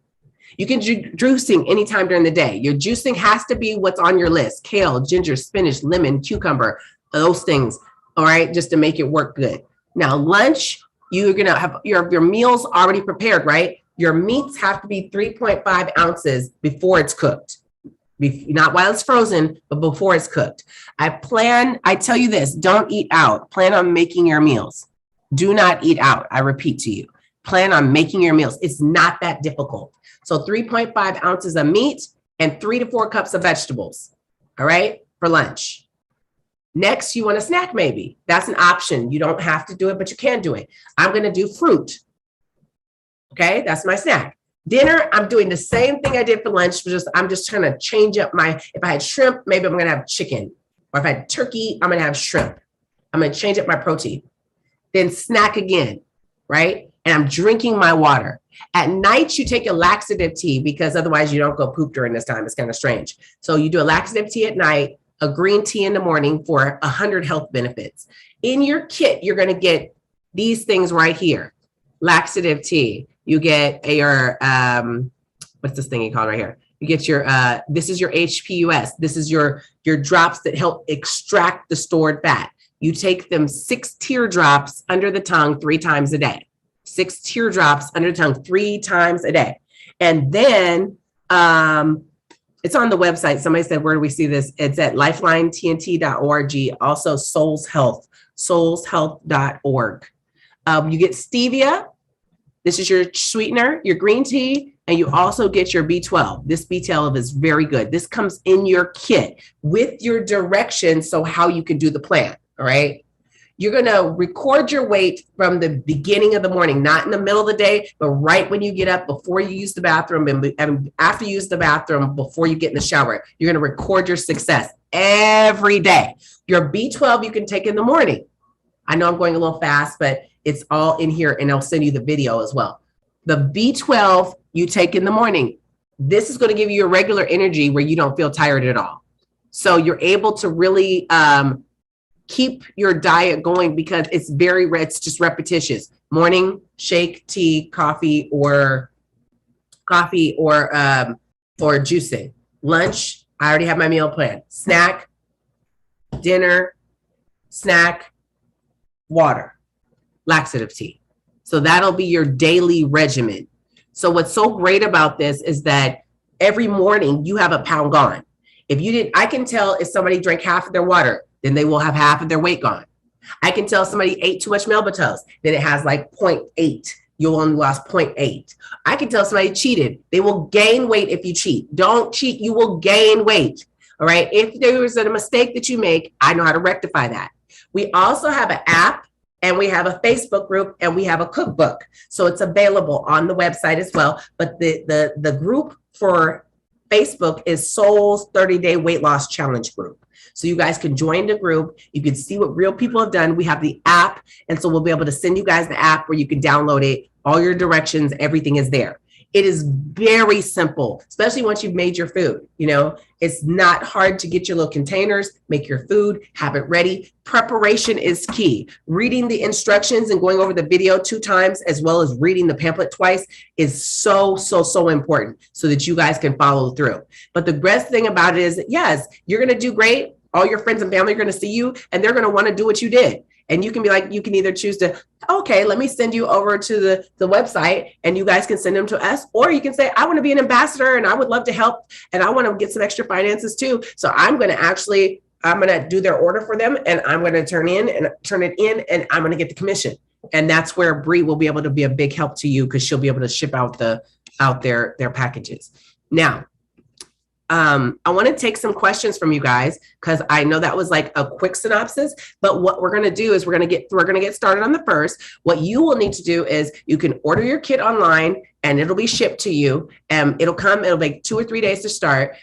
You can do juicing anytime during the day. Your juicing has to be what's on your list. Kale, ginger, spinach, lemon, cucumber, those things. All right, just to make it work good. Now lunch, you're going to have your meals already prepared, right? Your meats have to be 3.5 ounces before it's cooked. Not while it's frozen, but before it's cooked. I tell you this, don't eat out. Plan on making your meals. Do not eat out. I repeat to you, plan on making your meals. It's not that difficult. So 3.5 ounces of meat and 3 to 4 cups of vegetables. All right, for lunch. Next, you want a snack maybe. That's an option. You don't have to do it, but you can do it. I'm going to do fruit. Okay, that's my snack. Dinner, I'm doing the same thing I did for lunch, I'm just trying to change up if I had shrimp, maybe I'm going to have chicken. Or if I had turkey, I'm going to have shrimp. I'm going to change up my protein. Then snack again, right? And I'm drinking my water. At night, you take a laxative tea because otherwise you don't go poop during this time. It's kind of strange. So you do a laxative tea at night, a green tea in the morning for 100 health benefits. In your kit, you're going to get these things right here. Laxative tea. You get your, what's this thing you call right here? You get your, this is your HPUS. This is your drops that help extract the stored fat. You take them 6 teardrops under the tongue 3 times a day. 6 teardrops under the tongue 3 times a day. And then It's on the website. Somebody said, where do we see this? It's at lifelinetnt.org. Also Souls Health, soulshealth.org. You get stevia. This is your sweetener, your green tea, and you also get your B12. This B12 is very good. This comes in your kit with your directions, so how you can do the plan, all right? You're going to record your weight from the beginning of the morning, not in the middle of the day, but right when you get up, before you use the bathroom, and after you use the bathroom, before you get in the shower. You're going to record your success every day. Your B12 you can take in the morning. I know I'm going a little fast, but it's all in here, and I'll send you the video as well. The B12 you take in the morning. This is going to give you a regular energy where you don't feel tired at all. So you're able to really keep your diet going, because it's just repetitious. Morning, shake, tea, coffee, or juicing. Lunch, I already have my meal plan. Snack, dinner, snack, water, laxative tea. So that'll be your daily regimen. So what's so great about this is that every morning you have a pound gone. If you didn't, I can tell if somebody drank half of their water, then they will have half of their weight gone. I can tell somebody ate too much Melba toast, then it has like 0.8. You only lost 0.8. I can tell somebody cheated. They will gain weight if you cheat. Don't cheat, you will gain weight. All right. If there was a mistake that you make, I know how to rectify that. We also have an app, and we have a Facebook group, and we have a cookbook. So it's available on the website as well. But the group for Facebook is Soul's 30-Day Weight Loss Challenge group. So you guys can join the group. You can see what real people have done. We have the app. And so we'll be able to send you guys the app where you can download it. All your directions, everything is there. It is very simple, especially once you've made your food. You know, it's not hard to get your little containers, make your food, have it ready. Preparation is key. Reading the instructions and going over the video 2 times, as well as reading the pamphlet twice, is so important, so that you guys can follow through. But the best thing about it is, yes, you're going to do great. All your friends and family are going to see you, and they're going to want to do what you did. And you can be like, you can either choose to, okay, let me send you over to the website, and you guys can send them to us. Or you can say, I want to be an ambassador, and I would love to help, and I want to get some extra finances too. So I'm going to do their order for them, and I'm going to turn it in, and I'm going to get the commission. And that's where Bree will be able to be a big help to you, because she'll be able to ship out their packages. Now, I want to take some questions from you guys, because I know that was like a quick synopsis, but what we're going to do is we're going to get started on the first. What you will need to do is you can order your kit online, and it'll be shipped to you. It'll take 2 or 3 days to start.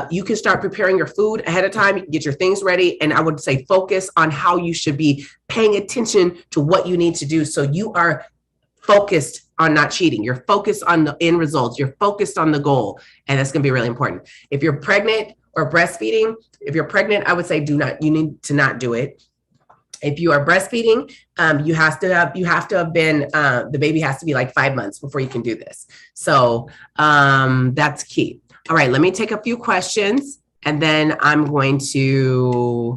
You can start preparing your food ahead of time. You can get your things ready. And I would say focus on how you should be paying attention to what you need to do, so you are focused on not cheating. You're focused on the end results. You're focused on the goal. And that's going to be really important. If you're pregnant or breastfeeding, I would say you need to not do it. If you are breastfeeding, you have to have been, the baby has to be like 5 months before you can do this. So that's key. All right, let me take a few questions, and then I'm going to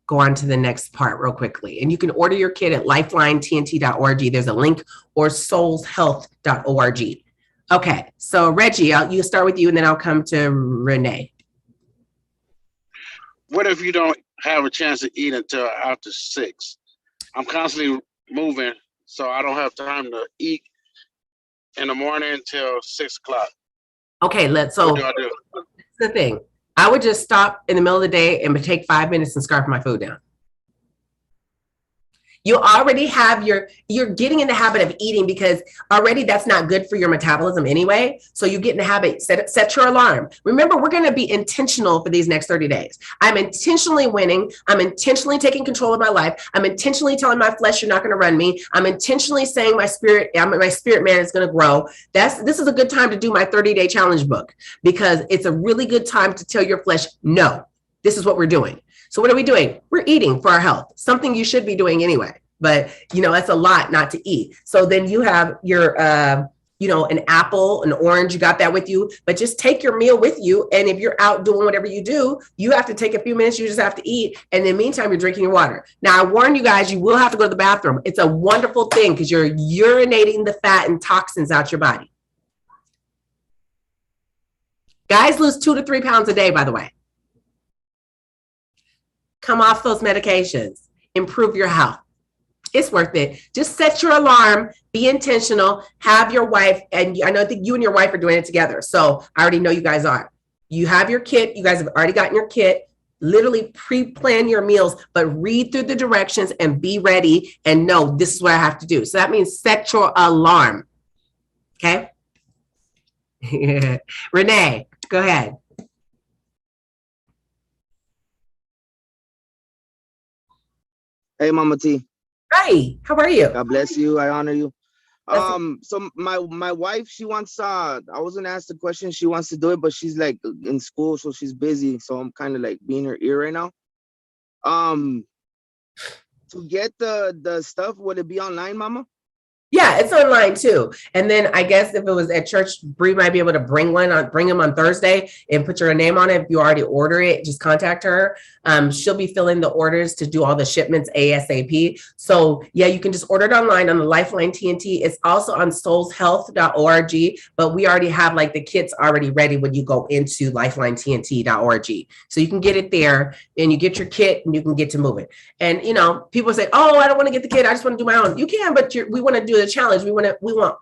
go on to the next part real quickly. And you can order your kit at lifelinetnt.org. There's a link, or soulshealth.org. Okay, so Reggie, you start with you, and then I'll come to Renee. What if you don't have a chance to eat until after 6? I'm constantly moving, so I don't have time to eat in the morning until 6 o'clock. Okay, what do I do? That's the thing. I would just stop in the middle of the day and take 5 minutes and scarf my food down. You already have you're getting in the habit of eating, because already that's not good for your metabolism anyway. So you get in the habit, set your alarm. Remember, we're going to be intentional for these next 30 days. I'm intentionally winning. I'm intentionally taking control of my life. I'm intentionally telling my flesh, you're not going to run me. I'm intentionally saying my spirit man is going to grow. This is a good time to do my 30-day challenge book, because it's a really good time to tell your flesh, no, this is what we're doing. So what are we doing? We're eating for our health, something you should be doing anyway. But, that's a lot not to eat. So then you have your, an apple, an orange, you got that with you, but just take your meal with you. And if you're out doing whatever you do, you have to take a few minutes, you just have to eat. And in the meantime, you're drinking your water. Now, I warn you guys, you will have to go to the bathroom. It's a wonderful thing, because you're urinating the fat and toxins out your body. Guys lose 2 to 3 pounds a day, by the way. Come off those medications. Improve your health. It's worth it. Just set your alarm. Be intentional. Have your wife, and I think you and your wife are doing it together. So I already know you guys are. You have your kit. You guys have already gotten your kit. Literally pre-plan your meals, but read through the directions and be ready and know this is what I have to do. So that means set your alarm. Okay? Renee, go ahead. Hey, Mama T. Hi, how are you? God bless you. I honor you. So my wife, she wants I was gonna ask the question, she wants to do it, but she's like in school, so she's busy. So I'm kind of like being her ear right now. To get the stuff, would it be online, Mama? Yeah, it's online too. And then I guess if it was at church, Bree might be able to bring them on Thursday and put your name on it. If you already order it, just contact her. She'll be filling the orders to do all the shipments ASAP. So yeah, you can just order it online on the Lifeline TNT. It's also on soulshealth.org, but we already have like the kits already ready when you go into lifelinetnt.org. So you can get it there and you get your kit and you can get to moving. And people say, oh, I don't want to get the kit. I just want to do my own. You can, but we want to do the challenge. We want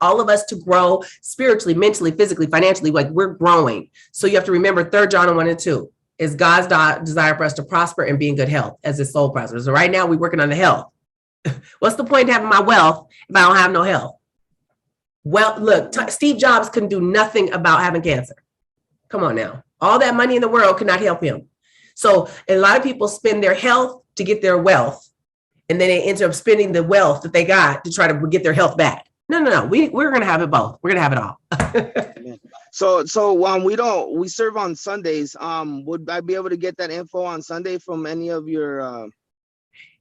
all of us to grow spiritually, mentally, physically, financially. Like we're growing. So you have to remember 3 John 1 and 2 is God's desire for us to prosper and be in good health as his soul prospers. So right now we're working on the health. What's the point of having my wealth if I don't have no health? Well, look, Steve Jobs couldn't do nothing about having cancer. Come on now. All that money in the world could not help him. So a lot of people spend their health to get their wealth. And then they end up spending the wealth that they got to try to get their health back. No. We're going to have it both. We're going to have it all. So we serve on Sundays. Would I be able to get that info on Sunday from any of your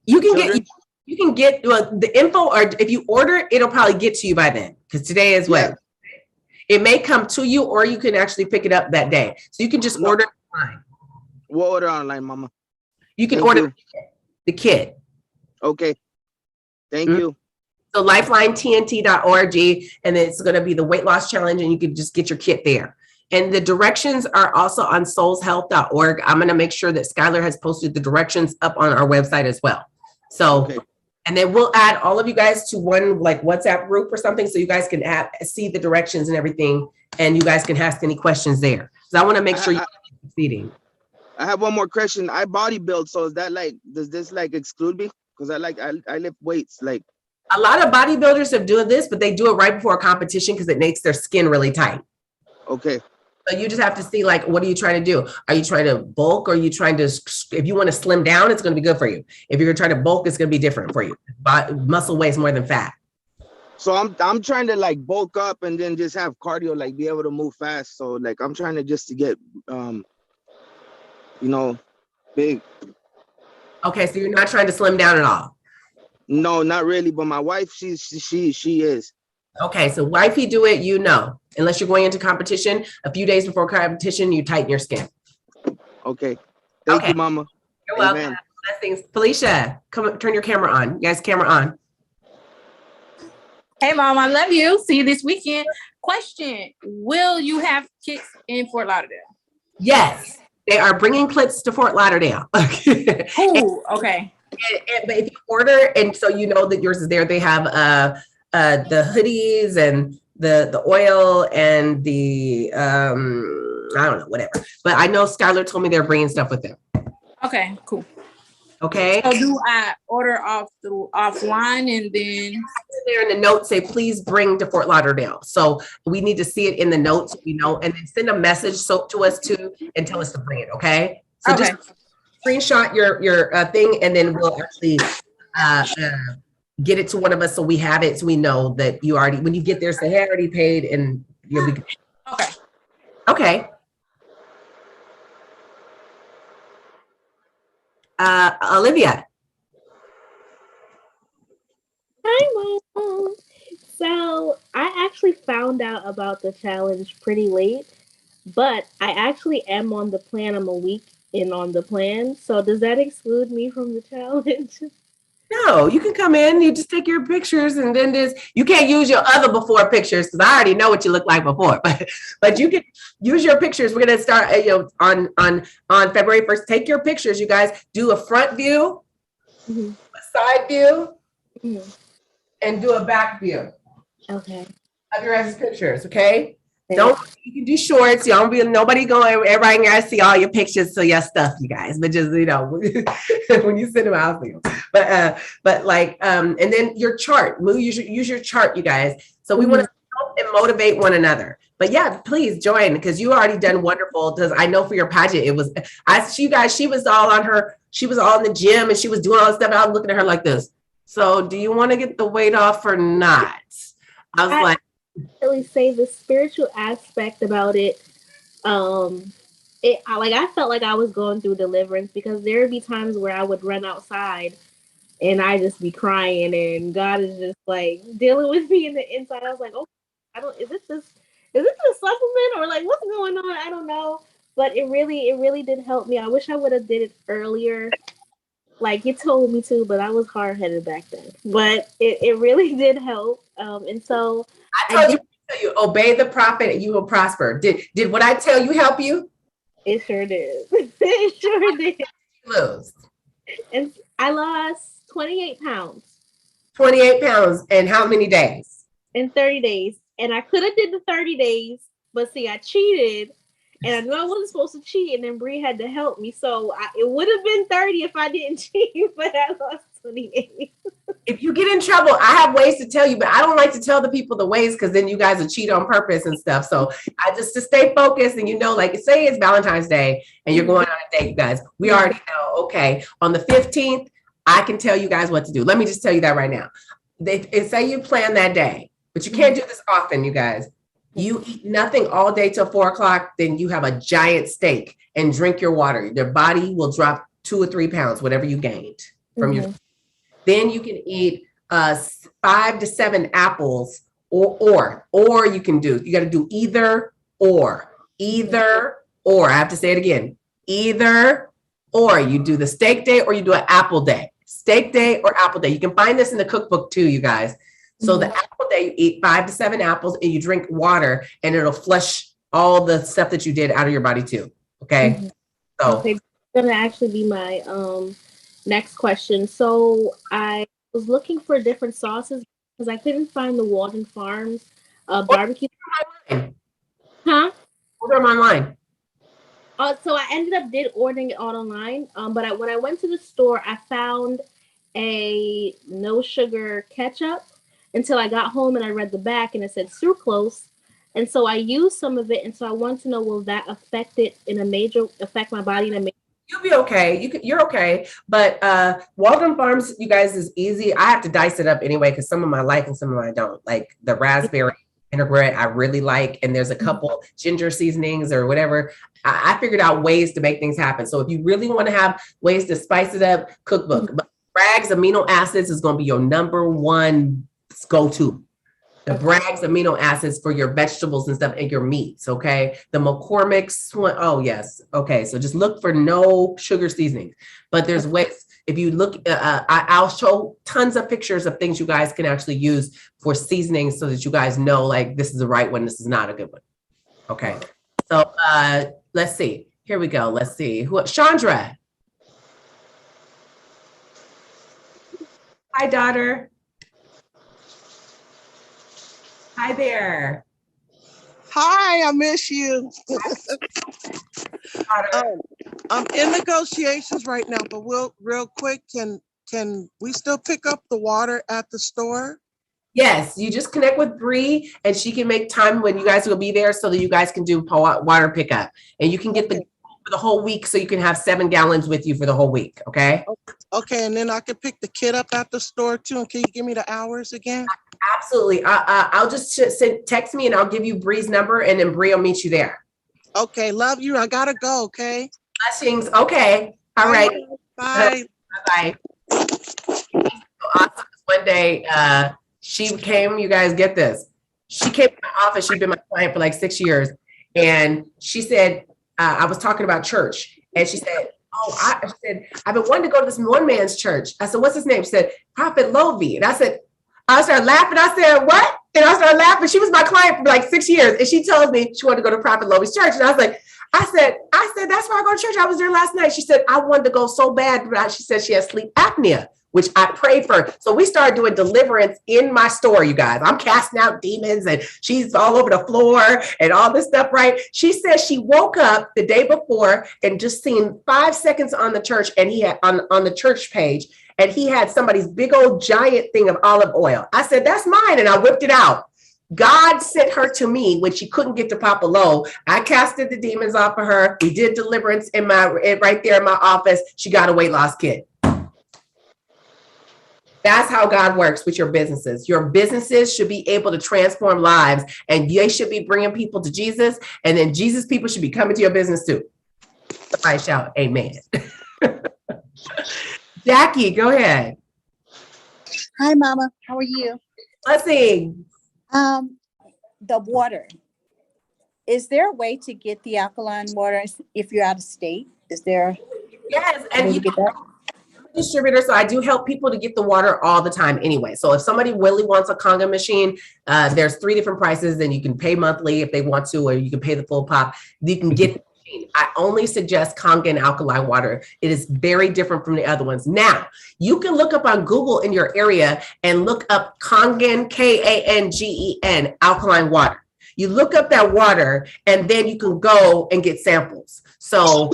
you can get the info, or if you order, it'll probably get to you by then, because today is what? It may come to you, or you can actually pick it up that day. So you can just order online. We'll order online, Mama. You can order the kit. Okay. Thank you. So lifelinetnt.org, and it's going to be the weight loss challenge, and you can just get your kit there. And the directions are also on soulshealth.org. I'm going to make sure that Skylar has posted the directions up on our website as well. So, and then we'll add all of you guys to one like WhatsApp group or something, so you guys can see the directions and everything, and you guys can ask any questions there. So I want to make sure you're succeeding. I have one more question. I bodybuild, so is that like, does this like exclude me? Because I lift weights. Like a lot of bodybuilders have doing this, but they do it right before a competition because it makes their skin really tight. Okay. So you just have to see, like, what are you trying to do? Are you trying to bulk, or are you trying to, if you want to slim down, it's going to be good for you. If you're trying to bulk, it's going to be different for you. Muscle weighs more than fat. So I'm trying to like bulk up and then just have cardio, like be able to move fast. So like I'm trying to get big. Okay, so you're not trying to slim down at all? No, not really. But my wife, she is. Okay, so wifey do it, unless you're going into competition, a few days before competition, you tighten your skin. Okay. Thank you, Mama. You're welcome. Blessings. Felicia, come turn your camera on. You guys, camera on. Hey, Mom, I love you. See you this weekend. Question: will you have kits in Fort Lauderdale? Yes. They are bringing clips to Fort Lauderdale. Ooh, okay. But if you order, and so you know that yours is there, they have the hoodies and the oil and the I don't know, whatever. But I know Skylar told me they're bringing stuff with them. Okay, cool. Okay. So do I order offline and then there in the notes say please bring to Fort Lauderdale? So we need to see it in the notes, and then send a message to us too and tell us to bring it. Okay. So just screenshot your thing, and then we'll actually get it to one of us so we have it, so we know that you already, when you get there, say, hey, I already paid, and you'll be okay. Okay. Olivia. Hi, Mom. So I actually found out about the challenge pretty late, but I actually am on the plan. I'm a week in on the plan. So does that exclude me from the challenge? No, you can come in, you just take your pictures, and then you can't use your other before pictures because I already know what you look like before. But you can use your pictures. We're gonna start on February 1st. Take your pictures, you guys. Do a front view, a side view, and do a back view. Okay. Of your guys' pictures, okay? You can do shorts. You don't be nobody going. Everybody gotta see all your pictures, so your stuff, you guys. But just when you send them out, see them. But and then your chart. Use your chart, you guys. So we want to help and motivate one another. But yeah, please join because you already done wonderful. Because I know for your pageant, it was you guys. She was all on her. She was all in the gym and she was doing all this stuff. I was looking at her like this. So do you want to get the weight off or not? I was like. Really say the spiritual aspect about it. I felt like I was going through deliverance because there would be times where I would run outside and I just be crying and God is just like dealing with me in the inside. I was like, oh, is this a supplement or like what's going on? I don't know. But it really did help me. I wish I would have did it earlier. Like you told me to, but I was hard headed back then. But it really did help. And so I told you, obey the prophet and you will prosper. Did what I tell you help you? It sure did. It sure did. Lose. And I lost 28 pounds. 28 pounds in how many days? In 30 days. And I could have did the 30 days, but see, I cheated. And I knew I wasn't supposed to cheat, and then Bree had to help me. So it would have been 30 if I didn't cheat, but I lost 28. If you get in trouble, I have ways to tell you, but I don't like to tell the people the ways because then you guys will cheat on purpose and stuff. So I just to stay focused and like say it's Valentine's Day and you're going on a date, you guys. We already know, okay, on the 15th, I can tell you guys what to do. Let me just tell you that right now. They say you plan that day, but you can't do this often, you guys. You eat nothing all day till 4:00, then you have a giant steak and drink your water. Your body will drop 2 or 3 pounds, whatever you gained from your. Then you can eat 5 to 7 apples, or you got to do either or. I have to say it again. Either or. You do the steak day or you do an apple day. Steak day or apple day. You can find this in the cookbook too, you guys. So the apple day, you eat 5 to 7 apples and you drink water and it'll flush all the stuff that you did out of your body too. Okay. So okay, that's gonna actually be my next question. So I was looking for different sauces because I couldn't find the Walden Farms barbecue. Huh? Order them online. So I ended up ordering it all online. But when I went to the store, I found a no sugar ketchup until I got home and I read the back and it said sucrose. And so I used some of it. And so I want to know, will that affect my body in a major? You'll be okay. You're okay. But Walden Farms, you guys, is easy. I have to dice it up anyway because some of them I like and some of them I don't. Like the raspberry vinaigrette, I really like. And there's a couple ginger seasonings or whatever. I figured out ways to make things happen. So if you really want to have ways to spice it up, cookbook. But Bragg's amino acids is going to be your number one go-to. The Bragg's amino acids for your vegetables and stuff and your meats, okay? The McCormick's one, oh yes, okay. So just look for no sugar seasoning. But there's ways, if you look, I'll show tons of pictures of things you guys can actually use for seasoning so that you guys know, like, this is the right one, this is not a good one, okay? So let's see, here we go, let's see. Chandra. Hi, daughter. Hi there. Hi, I miss you. I'm in negotiations right now, but real quick, can we still pick up the water at the store? Yes, you just connect with Bree and she can make time when you guys will be there so that you guys can do water pickup. And you can get for the whole week so you can have 7 gallons with you for the whole week, okay? Okay, and then I can pick the kid up at the store too. And can you give me the hours again? Absolutely. I'll just text me and I'll give you Bree's number and then Bree will meet you there. Okay, love you. I gotta go, okay? Blessings. Okay. All right. Bye. Bye. Awesome. One day, she came, you guys get this. She came to my office. She'd been my client for like 6 years. And she said, I was talking about church. And she said, oh, I said, I've been wanting to go to this one man's church. I said, what's his name? She said, Prophet Lovey. And I started laughing. I said, what? And I started laughing. She was my client for like 6 years. And she told me she wanted to go to Prophet Lovey's church. And I was like, I said, that's where I go to church. I was there last night. She said, I wanted to go so bad. But she said she has sleep apnea, which I prayed for her. So we started doing deliverance in my store, you guys. I'm casting out demons and she's all over the floor and all this stuff, right? She said she woke up the day before and just seen 5 seconds on the church and he had on the church page, and he had somebody's big old giant thing of olive oil. I said, that's mine. And I whipped it out. God sent her to me when she couldn't get to Papa Lowe. I casted the demons off of her. We did deliverance right there in my office. She got a weight loss kit. That's how God works with your businesses. Your businesses should be able to transform lives, and they should be bringing people to Jesus, and then Jesus people should be coming to your business too. Somebody shout amen. Jackie, go ahead. Hi, Mama. How are you? Blessing. The water. Is there a way to get the alkaline water if you're out of state? Is there? Yes, and you get that? Distributor, so I do help people to get the water all the time anyway. So if somebody really wants a Kangen machine, there's 3 different prices, and you can pay monthly if they want to, or you can pay the full pop. You can get the machine. I only suggest Kangen alkaline water. It is very different from the other ones. Now, you can look up on Google in your area and look up Kangen, Kangen, alkaline water. You look up that water, and then you can go and get samples. So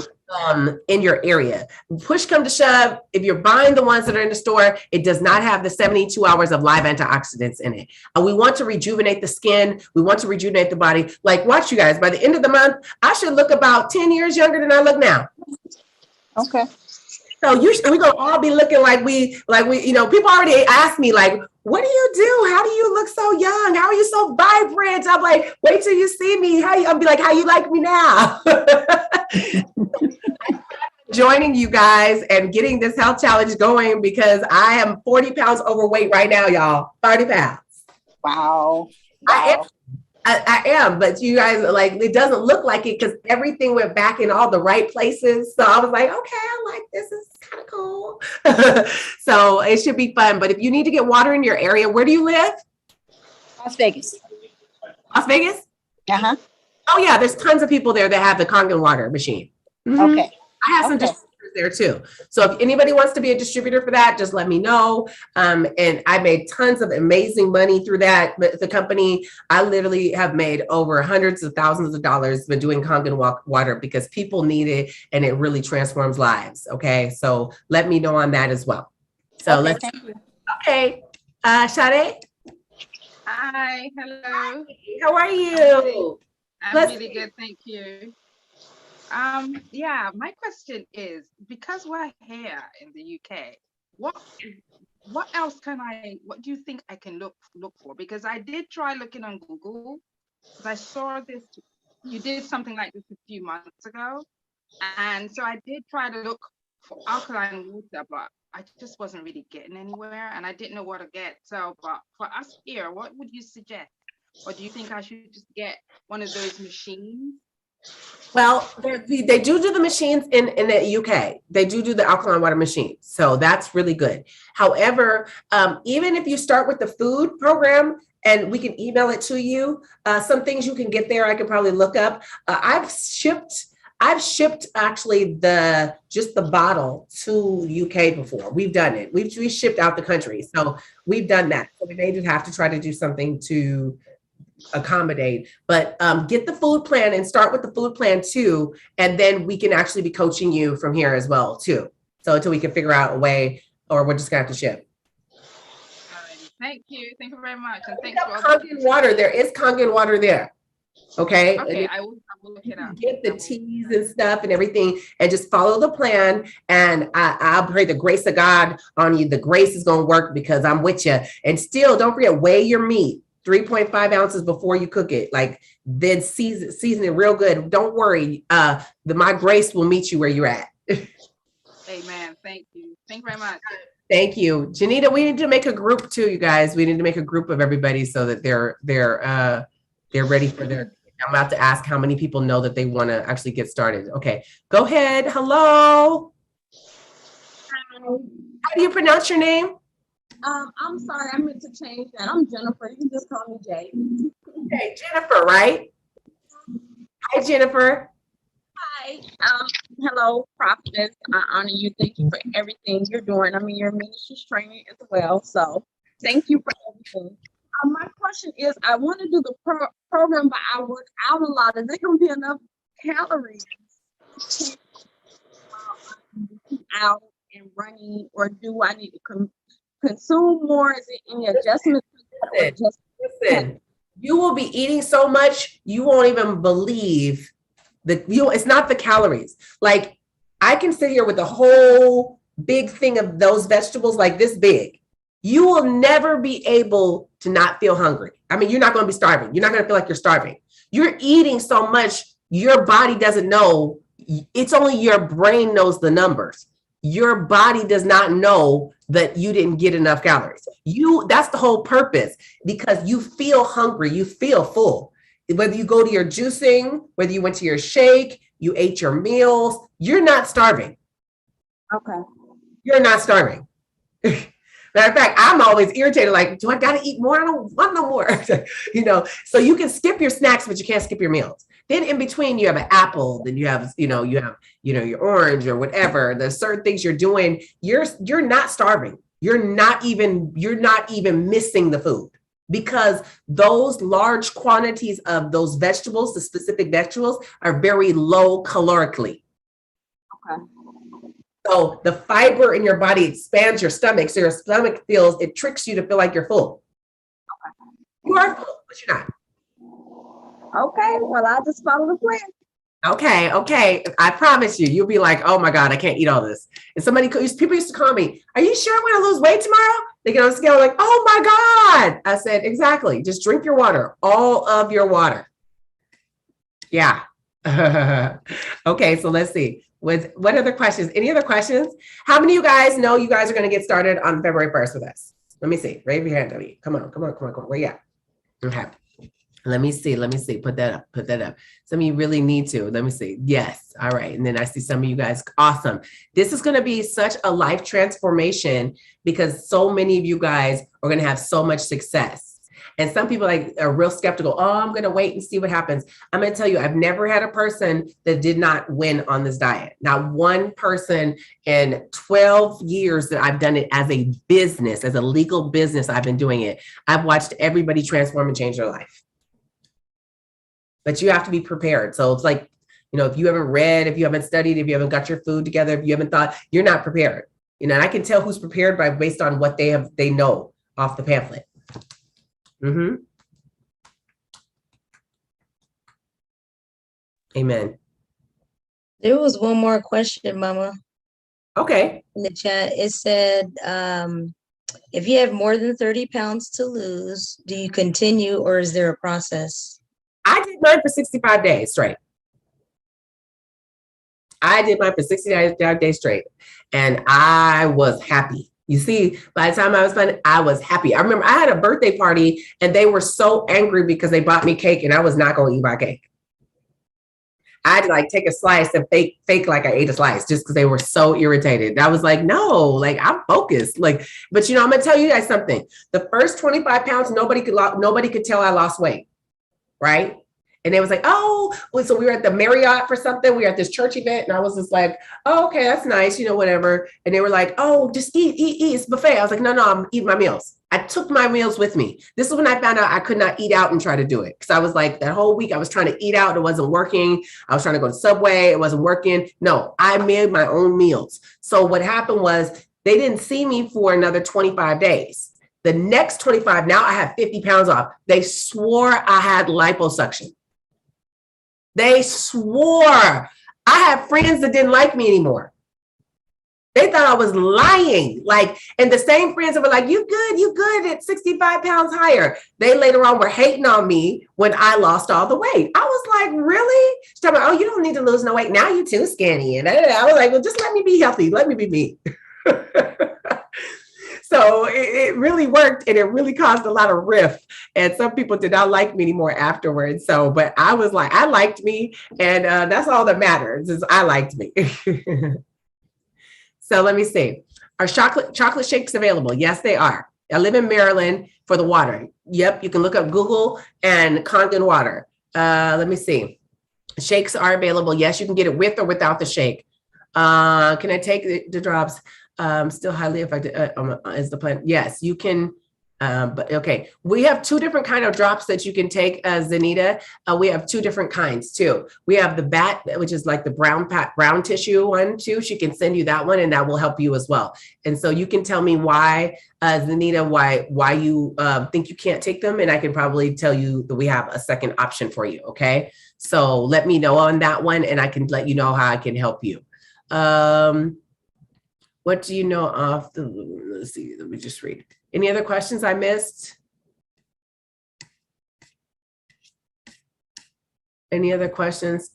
in your area, push come to shove, if you're buying the ones that are in the store, it does not have the 72 hours of live antioxidants in it. We want to rejuvenate the skin. We want to rejuvenate the body. Like, watch, you guys, by the end of the month, I should look about 10 years younger than I look now. Okay. So we're gonna all be looking like we, people already ask me, like, what do you do? How do you look so young? How are you so vibrant? I'm like, wait till you see me. I'll be like, how you like me now? Joining you guys and getting this health challenge going, because I am 40 pounds overweight right now, y'all. 30 pounds. Wow. I am, but you guys, like, it doesn't look like it because everything went back in all the right places. So I was like, okay, I like this. This is kind of cool. So it should be fun. But if you need to get water in your area, where do you live? Las Vegas. Las Vegas? Uh-huh. Oh, yeah. There's tons of people there that have the Kangen water machine. Mm-hmm. Okay. I have some distributors there too. So if anybody wants to be a distributor for that, just let me know. And I made tons of amazing money through that. But the company, I literally have made over hundreds of thousands of dollars by doing Kangen water because people need it and it really transforms lives. Okay. So let me know on that as well. So let's, okay. Sade? Hi, hello. How are you? I'm really good, thank you. Yeah, my question is, because we're here in the UK, what else what do you think I can look for? Because I did try looking on Google, because I saw this, you did something like this a few months ago. And so I did try to look for alkaline water, but I just wasn't really getting anywhere and I didn't know what to get. So, but for us here, what would you suggest? Or do you think I should just get one of those machines? Well, they do the machines in the UK. They do the alkaline water machine. So that's really good. However, even if you start with the food program and we can email it to you, some things you can get there, I could probably look up. I've shipped actually just the bottle to UK before. We've done it. We've shipped out the country. So we've done that. So we may just have to try to do something to accommodate, but get the food plan and start with the food plan too. And then we can actually be coaching you from here as well too. So until we can figure out a way, or we're just gonna have to ship. Thank you. Thank you very much. And thanks for Kangen water. There is Kangen water there. Okay. Okay, I will look it up. Get the teas and stuff and everything and just follow the plan. And I'll pray the grace of God on you. The grace is going to work because I'm with you. And still, don't forget, weigh your meat 3.5 ounces before you cook it. Like, then season it real good. Don't worry. My grace will meet you where you're at. Amen. Thank you. Thank you very much. Thank you. Janita, we need to make a group too, you guys. We need to make a group of everybody so that they're ready for their, I'm about to ask how many people know that they want to actually get started. Okay, go ahead. Hello. How do you pronounce your name? I'm sorry, I meant to change that. I'm Jennifer. You can just call me Jay. Okay, Jennifer, right? Hi, Jennifer. Hi. Hello, prophetess. I honor you. Thank you for everything you're doing. I'm in your ministry's training as well. So thank you for everything. My question is, I want to do the program, but I work out a lot. Is there going to be enough calories out and running, or do I need to consume more? Is it any adjustments? Listen, you will be eating so much, you won't even believe it's not the calories. Like, I can sit here with a whole big thing of those vegetables like this big. You will never be able to not feel hungry. I mean, you're not going to be starving. You're not going to feel like you're starving. You're eating so much, your body doesn't know. It's only your brain knows the numbers. Your body does not know that you didn't get enough calories. That's the whole purpose, because you feel hungry, you feel full. Whether you go to your juicing, whether you went to your shake, you ate your meals, you're not starving. Okay. You're not starving. Matter of fact, I'm always irritated, like, do I got to eat more? I don't want no more. So you can skip your snacks, but you can't skip your meals. Then in between, you have an apple, then you have your orange or whatever. There's certain things you're doing. You're not starving. You're not even missing the food, because those large quantities of those vegetables, the specific vegetables, are very low calorically. Okay. So the fiber in your body expands your stomach. So your stomach it tricks you to feel like you're full. Okay. You are full, but you're not. Okay, well, I'll just follow the plan. Okay. I promise you'll be like, oh my God, I can't eat all this. And people used to call me, are you sure I'm gonna lose weight tomorrow? They get on the scale like, oh my God. I said, exactly. Just drink your water, all of your water. Yeah. Okay, so let's see. What other questions? Any other questions? How many of you guys know you guys are going to get started on February 1st with us? Let me see. Raise your hand, Debbie. Come on. Where you at? Okay. Let me see. Put that up. Some of you really need to. Let me see. Yes. All right. And then I see some of you guys. Awesome. This is going to be such a life transformation, because so many of you guys are going to have so much success. And some people are real skeptical. Oh, I'm going to wait and see what happens. I'm going to tell you, I've never had a person that did not win on this diet. Not one person in 12 years that I've done it as a business, as a legal business, I've been doing it. I've watched everybody transform and change their life. But you have to be prepared. So it's like, if you haven't read, if you haven't studied, if you haven't got your food together, if you haven't thought, you're not prepared. And I can tell who's prepared based on what they know off the pamphlet. Mm-hmm. Amen. There was one more question, Mama. Okay. In the chat, it said, if you have more than 30 pounds to lose, do you continue, or is there a process? I did mine for 65 days straight. Straight. And I was happy. You see, by the time I was done, I was happy. I remember I had a birthday party and they were so angry because they bought me cake and I was not going to eat my cake. I had to take a slice and fake like I ate a slice just because they were so irritated. I was like, no, I'm focused. But I'm going to tell you guys something. The first 25 pounds, nobody could tell I lost weight. Right. And they was like, oh, so we were at the Marriott for something. We were at this church event. And I was just like, oh, okay, that's nice, whatever. And they were like, oh, just eat. It's buffet. I was like, no, I'm eating my meals. I took my meals with me. This is when I found out I could not eat out and try to do it. Because I was like, that whole week I was trying to eat out. It wasn't working. I was trying to go to Subway. It wasn't working. No, I made my own meals. So what happened was they didn't see me for another 25 days. The next 25, now I have 50 pounds off. They swore I had liposuction. They swore. I had friends that didn't like me anymore. They thought I was lying. And the same friends that were like, you good at 65 pounds higher. They later on were hating on me when I lost all the weight. I was like, really? She's talking about, oh, you don't need to lose no weight. Now you're too skinny. And I was like, well, just let me be healthy. Let me be me. So it really worked, and it really caused a lot of rift. And some people did not like me anymore afterwards. So, but I was like, I liked me, and that's all that matters is I liked me. So let me see. Are chocolate shakes available? Yes, they are. I live in Maryland for the water. Yep, you can look up Google and Kangen water. Let me see. Shakes are available. Yes, you can get it with or without the shake. Can I take the drops? Still highly effective is the plan. Yes, you can. But okay, we have two different kind of drops that you can take, Zanita. We have two different kinds too. We have the BAT, which is like the brown tissue one too. She can send you that one, and that will help you as well. And so you can tell me why, Zanita, why you think you can't take them, and I can probably tell you that we have a second option for you. Okay, so let me know on that one, and I can let you know how I can help you. What do you know of the? Let's see. Let me just read. Any other questions I missed? Any other questions?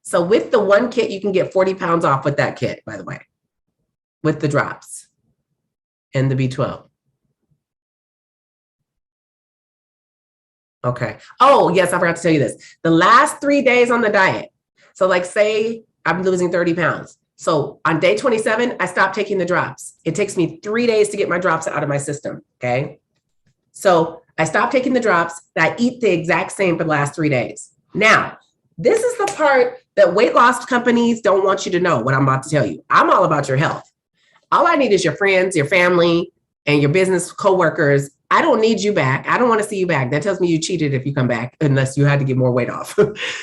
So with the one kit, you can get 40 pounds off with that kit, by the way, with the drops and the B12. Okay. Oh, yes, I forgot to tell you this. The last 3 days on the diet. So like say I'm losing 30 pounds. So on day 27, I stopped taking the drops. It takes me 3 days to get my drops out of my system, okay? So I stopped taking the drops. I eat the exact same for the last 3 days. Now, this is the part that weight loss companies don't want you to know, what I'm about to tell you. I'm all about your health. All I need is your friends, your family, and your business coworkers. I don't need you back. I don't want to see you back. That tells me you cheated if you come back, unless you had to get more weight off.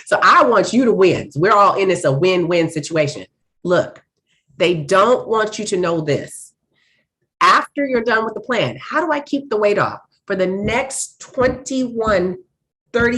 So I want you to win. We're all in this a win-win situation. Look, they don't want you to know this. After you're done with the plan, how do I keep the weight off? For the next 30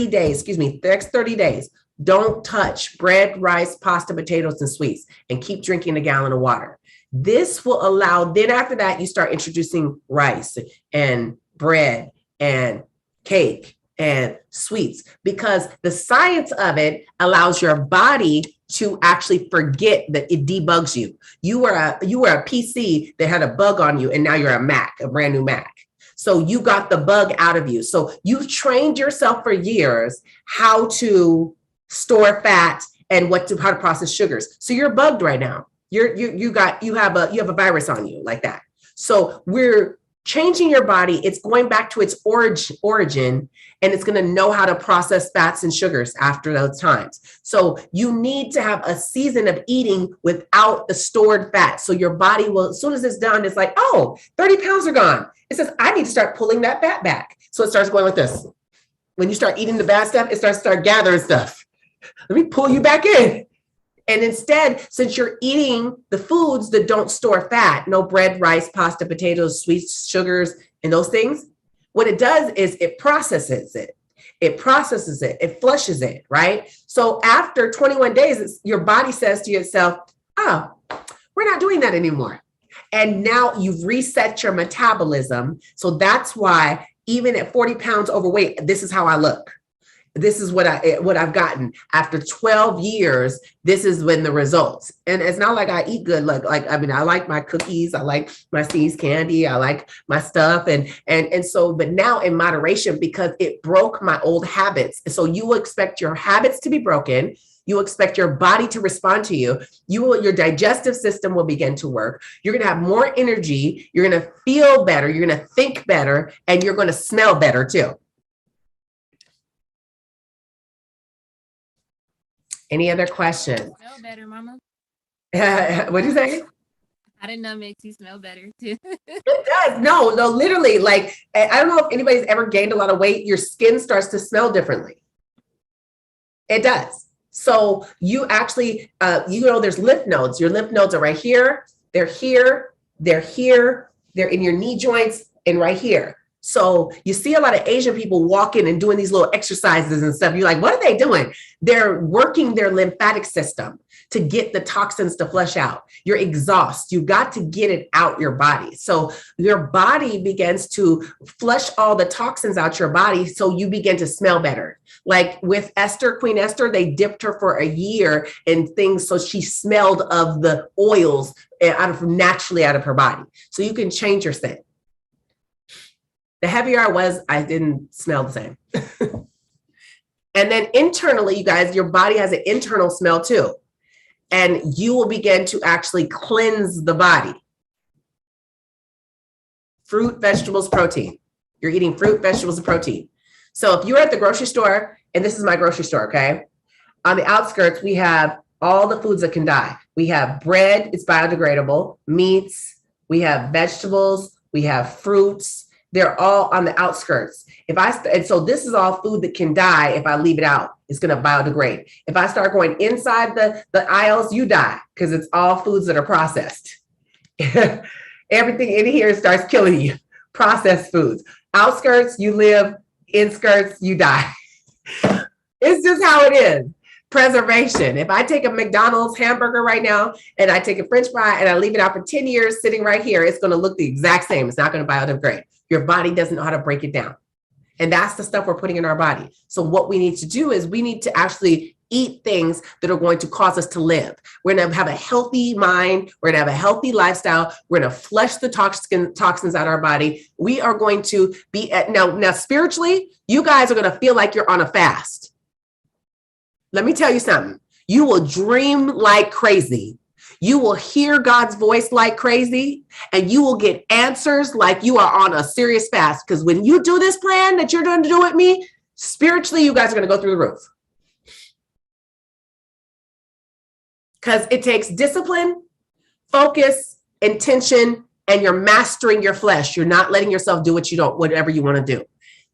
days, the next 30 days, don't touch bread, rice, pasta, potatoes, and sweets, and keep drinking a gallon of water. This will allow, then after that, you start introducing rice and bread and cake and sweets, because the science of it allows your body to actually forget that it debugs you. You were a PC that had a bug on you, and now you're a Mac, a brand new Mac. So you got the bug out of you. So you've trained yourself for years how to store fat and how to process sugars. So you're bugged right now. You have a virus on you like that. So we're changing your body. It's going back to its origin, and it's going to know how to process fats and sugars after those times. So you need to have a season of eating without the stored fat. So your body will, as soon as it's done, it's like, oh, 30 pounds are gone. It says, I need to start pulling that fat back. So it starts going like this. When you start eating the bad stuff, it starts to start gathering stuff. Let me pull you back in. And instead, since you're eating the foods that don't store fat, no bread, rice, pasta, potatoes, sweets, sugars, and those things, what it does is it processes it. It processes it. It flushes it, right? So after 21 days, your body says to yourself, oh, we're not doing that anymore. And now you've reset your metabolism. So that's why even at 40 pounds overweight, this is how I look. This is what I've gotten after 12 years. This is when the results, and it's not like I eat good. I like my cookies. I like my See's candy. I like my stuff. And so, but now in moderation, because it broke my old habits. So you will expect your habits to be broken. You expect your body to respond to you. Your digestive system will begin to work. You're going to have more energy. You're going to feel better. You're going to think better, and you're going to smell better too. Any other questions? Smell better, Mama. What do you say? I didn't know it makes you smell better too. It does. No, literally. Like, I don't know if anybody's ever gained a lot of weight. Your skin starts to smell differently. It does. So you actually, there's lymph nodes. Your lymph nodes are right here. They're here. They're here. They're in your knee joints and right here. So you see a lot of Asian people walking and doing these little exercises and stuff. You're like, what are they doing? They're working their lymphatic system to get the toxins to flush out. Your exhaust, you got to get it out your body. So your body begins to flush all the toxins out your body. So you begin to smell better. Like with Esther, Queen Esther, they dipped her for a year in things. So she smelled of the oils naturally out of her body. So you can change your scent. The heavier I was, I didn't smell the same. And then internally, you guys, your body has an internal smell too. And you will begin to actually cleanse the body. fruit, vegetables, protein. You're eating fruit, vegetables, and protein. So if you're at the grocery store, and this is my grocery store, okay? On the outskirts, we have all the foods that can die. We have bread, it's biodegradable, meats, we have vegetables, we have fruits. They're all on the outskirts. And so this is all food that can die if I leave it out. It's going to biodegrade. If I start going inside the aisles, you die because it's all foods that are processed. Everything in here starts killing you. Processed foods. Outskirts, you live. Inskirts, you die. It's just how it is. Preservation. If I take a McDonald's hamburger right now and I take a French fry and I leave it out for 10 years sitting right here, it's going to look the exact same. It's not going to biodegrade. Your body doesn't know how to break it down. And that's the stuff we're putting in our body. So what we need to do is we need to actually eat things that are going to cause us to live. We're going to have a healthy mind. We're going to have a healthy lifestyle. We're going to flush the toxins out of our body. We are going to be now spiritually, you guys are going to feel like you're on a fast. Let me tell you something. You will dream like crazy. You will hear God's voice like crazy, and you will get answers like you are on a serious fast. Because when you do this plan that you're going to do with me, spiritually, you guys are going to go through the roof. Because it takes discipline, focus, intention, and you're mastering your flesh. You're not letting yourself do whatever you want to do.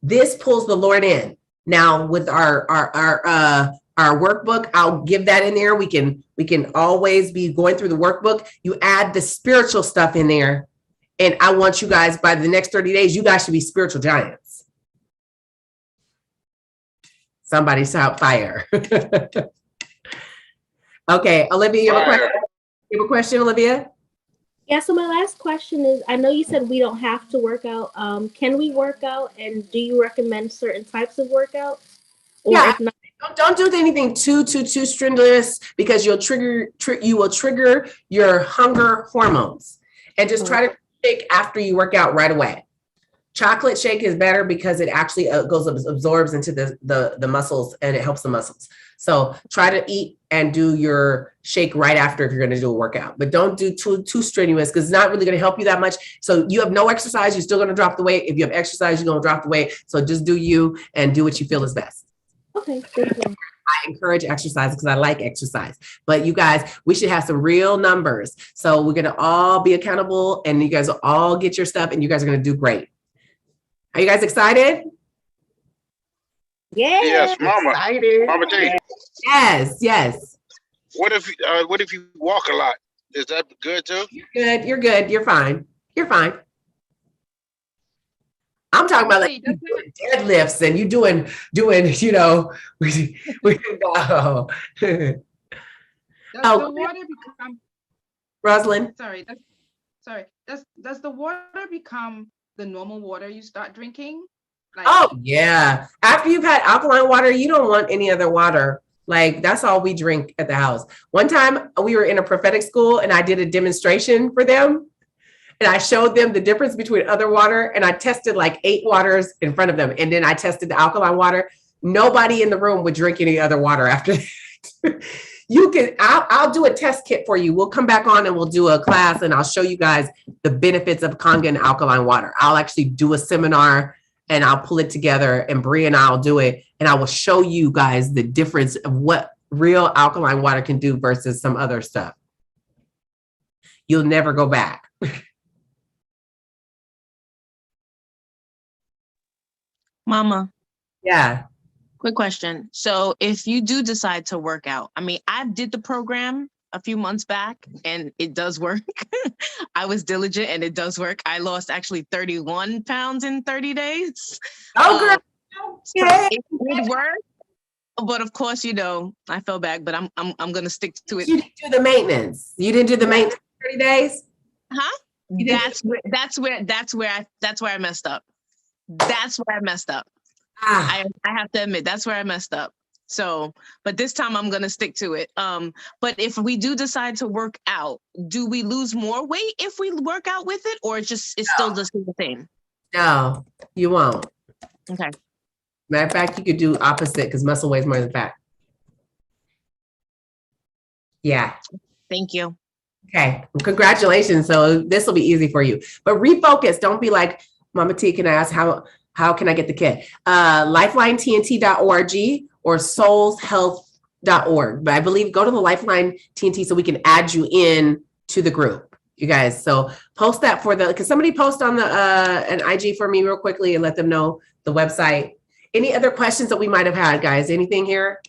This pulls the Lord in. Now with our workbook, I'll give that in there. We can always be going through the workbook. You add the spiritual stuff in there. And I want you guys, by the next 30 days, you guys should be spiritual giants. Somebody shout fire. Okay, Olivia, you have a question? You have a question, Olivia? Yeah, so my last question is, I know you said we don't have to work out. Can we work out, and do you recommend certain types of workouts? Or Yeah, if not, don't do anything too strenuous, because you will trigger your hunger hormones. And just try to shake after you work out right away. Chocolate shake is better because it actually absorbs into the muscles, and it helps the muscles. So try to eat and do your shake right after if you're going to do a workout, but don't do too strenuous, because it's not really going to help you that much. So you have no exercise, you're still going to drop the weight. If you have exercise, you're going to drop the weight. So just do you and do what you feel is best. okay, thank you. I encourage exercise because I like exercise, but you guys, we should have some real numbers. So we're going to all be accountable, and you guys will all get your stuff, and you guys are going to do great. Are you guys excited? Yeah. Yes, Mama. Excited. Mama D. Yes. What if you walk a lot? Is that good too? You're good. You're fine. I'm talking about like you doing deadlifts and you doing, you know, no. Does the water become Rosalind? Sorry. Does the water become the normal water you start drinking? Like, Oh yeah. After you've had alkaline water, you don't want any other water. Like that's all we drink at the house. One time we were in a prophetic school and I did a demonstration for them. And I showed them the difference between other water, and I tested like 8 waters in front of them. And then I tested the alkaline water. Nobody in the room would drink any other water after that. I'll do a test kit for you. We'll come back on and we'll do a class, and I'll show you guys the benefits of Kangen alkaline water. I'll actually do a seminar and I'll pull it together, and Bree and I'll do it. And I will show you guys the difference of what real alkaline water can do versus some other stuff. You'll never go back. Mama. Yeah. Quick question. So if you do decide to work out, I mean, I did the program a few months back and it does work. I was diligent and it does work. I lost actually 31 pounds in 30 days. Oh, girl. Yeah. It did work. But of course, you know, I fell back, but I'm going to stick to it. You didn't do the maintenance. You didn't do the maintenance for 30 days? Huh? That's where I messed up. That's where I messed up. I have to admit, that's where I messed up. So, but this time I'm going to stick to it. But if we do decide to work out, do we lose more weight if we work out with it, or it's still just the same? No, you won't. Okay. Matter of fact, you could do opposite because muscle weighs more than fat. Yeah. Thank you. Okay, well, congratulations. So this will be easy for you. But refocus. Don't be like, Mama T, can I ask how can I get the kit? LifelineTNT.org or soulshealth.org. But I believe go to the Lifeline TNT so we can add you in to the group, you guys. So post that can somebody post on the an IG for me real quickly and let them know the website. Any other questions that we might have had, guys? Anything here?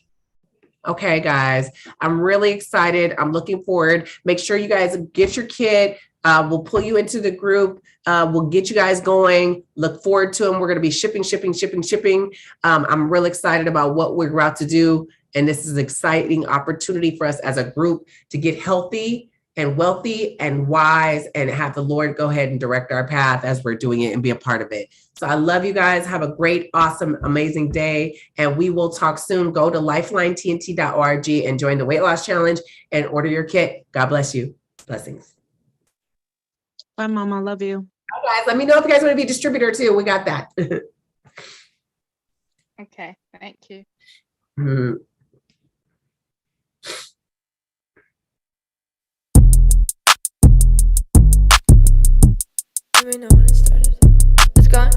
Okay, guys, I'm really excited. I'm looking forward. Make sure you guys get your kit. We'll pull you into the group. We'll get you guys going. Look forward to them. We're going to be shipping. I'm really excited about what we're about to do. And this is an exciting opportunity for us as a group to get healthy and wealthy and wise and have the Lord go ahead and direct our path as we're doing it and be a part of it. So I love you guys. Have a great, awesome, amazing day. And we will talk soon. Go to lifelinetnt.org and join the weight loss challenge and order your kit. God bless you. Blessings. Bye, Mama. Love you. Bye, guys. Let me know if you guys want to be a distributor too. We got that. Okay. Thank you. Mm-hmm. Let me know when it started. It's gone.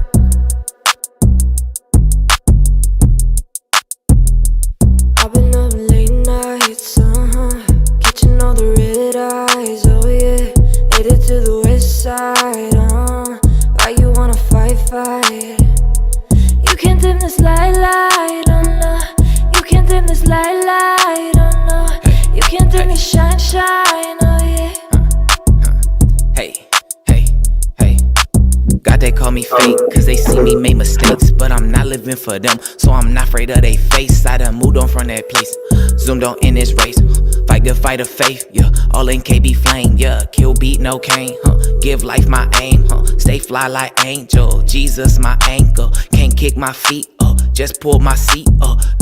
I've been up late nights, catching all the red eyes, oh yeah. Headed to the west side, why you wanna fight? You can't dim this light, oh no. You can't dim this light, oh no. You can't dim this shine, oh yeah. God, they call me fake, cause they see me make mistakes. But I'm not living for them, so I'm not afraid of they face. I done moved on from that place, zoomed on in this race. Fight good fight of faith, yeah, all in KB flame, yeah. Kill beat, no cane, give life my aim, stay fly like angel. Jesus my anchor, can't kick my feet, just pull my seat,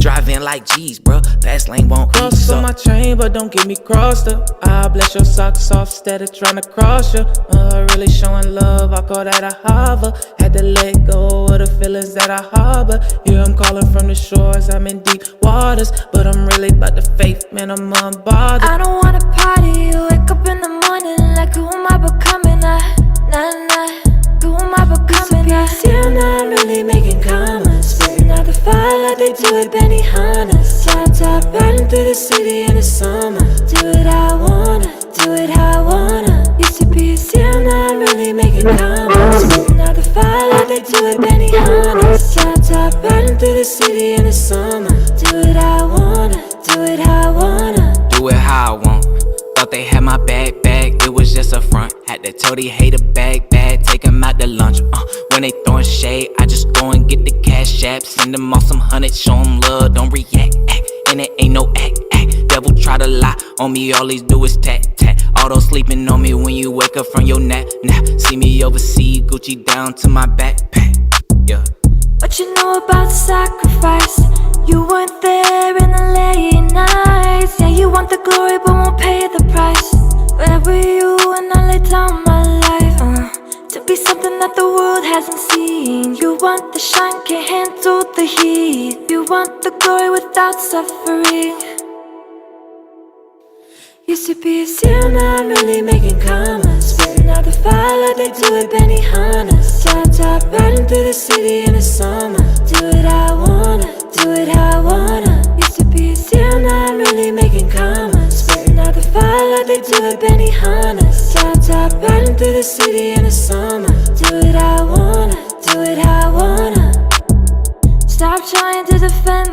driving like G's, bruh. Fast lane won't Cross on my chain, but don't get me crossed up. I bless your socks off, instead of trying to cross you. Really showing love, I call that a hover. Had to let go of the feelings that I harbor. Yeah, I'm calling from the shores, I'm in deep waters, but I'm really about the faith, man, I'm unbothered. I don't wanna party, wake up in the morning like who am I becoming? Nah. Who am I becoming? See, I'm not really making comments, spitting out the fire like they do at Benny Hanna's. Top, riding through the city in the summer. Do it how I wanna, do it how I wanna. Used to be a see, I'm not really making comments, spitting out the fire like they do at Benny Hanna's. Top, riding through the city in the summer. Do it how I wanna, do it how I wanna. Do it how I want. Thought they had my bag, it was just a front. Had to tell they hate a bag, take them out to lunch. When they throwing shade, I just go and get the cash app. Send them all some hundreds, show them love, don't react, and it ain't no act. Devil try to lie on me, all these do is tat. Auto sleeping on me when you wake up from your nap. See me overseas, Gucci down to my backpack, yeah. What you know about sacrifice? You weren't there in the late nights. Yeah, you want the glory but won't pay the price. Where were you when I laid down my life? To be something that the world hasn't seen. You want the shine, can't handle the heat. You want the glory without suffering. Used to be a seal, now I'm really making comments, spitting out the fire like they do at Benny Hanna's. Top, riding through the city in the summer. Do it how I wanna, do it how I wanna. Used to be a seal, now I'm really making comments, spitting out the fire like they do at Benny Hanna's. Top, riding through the city in the summer. Do it how I wanna, do it how I wanna. Stop trying to defend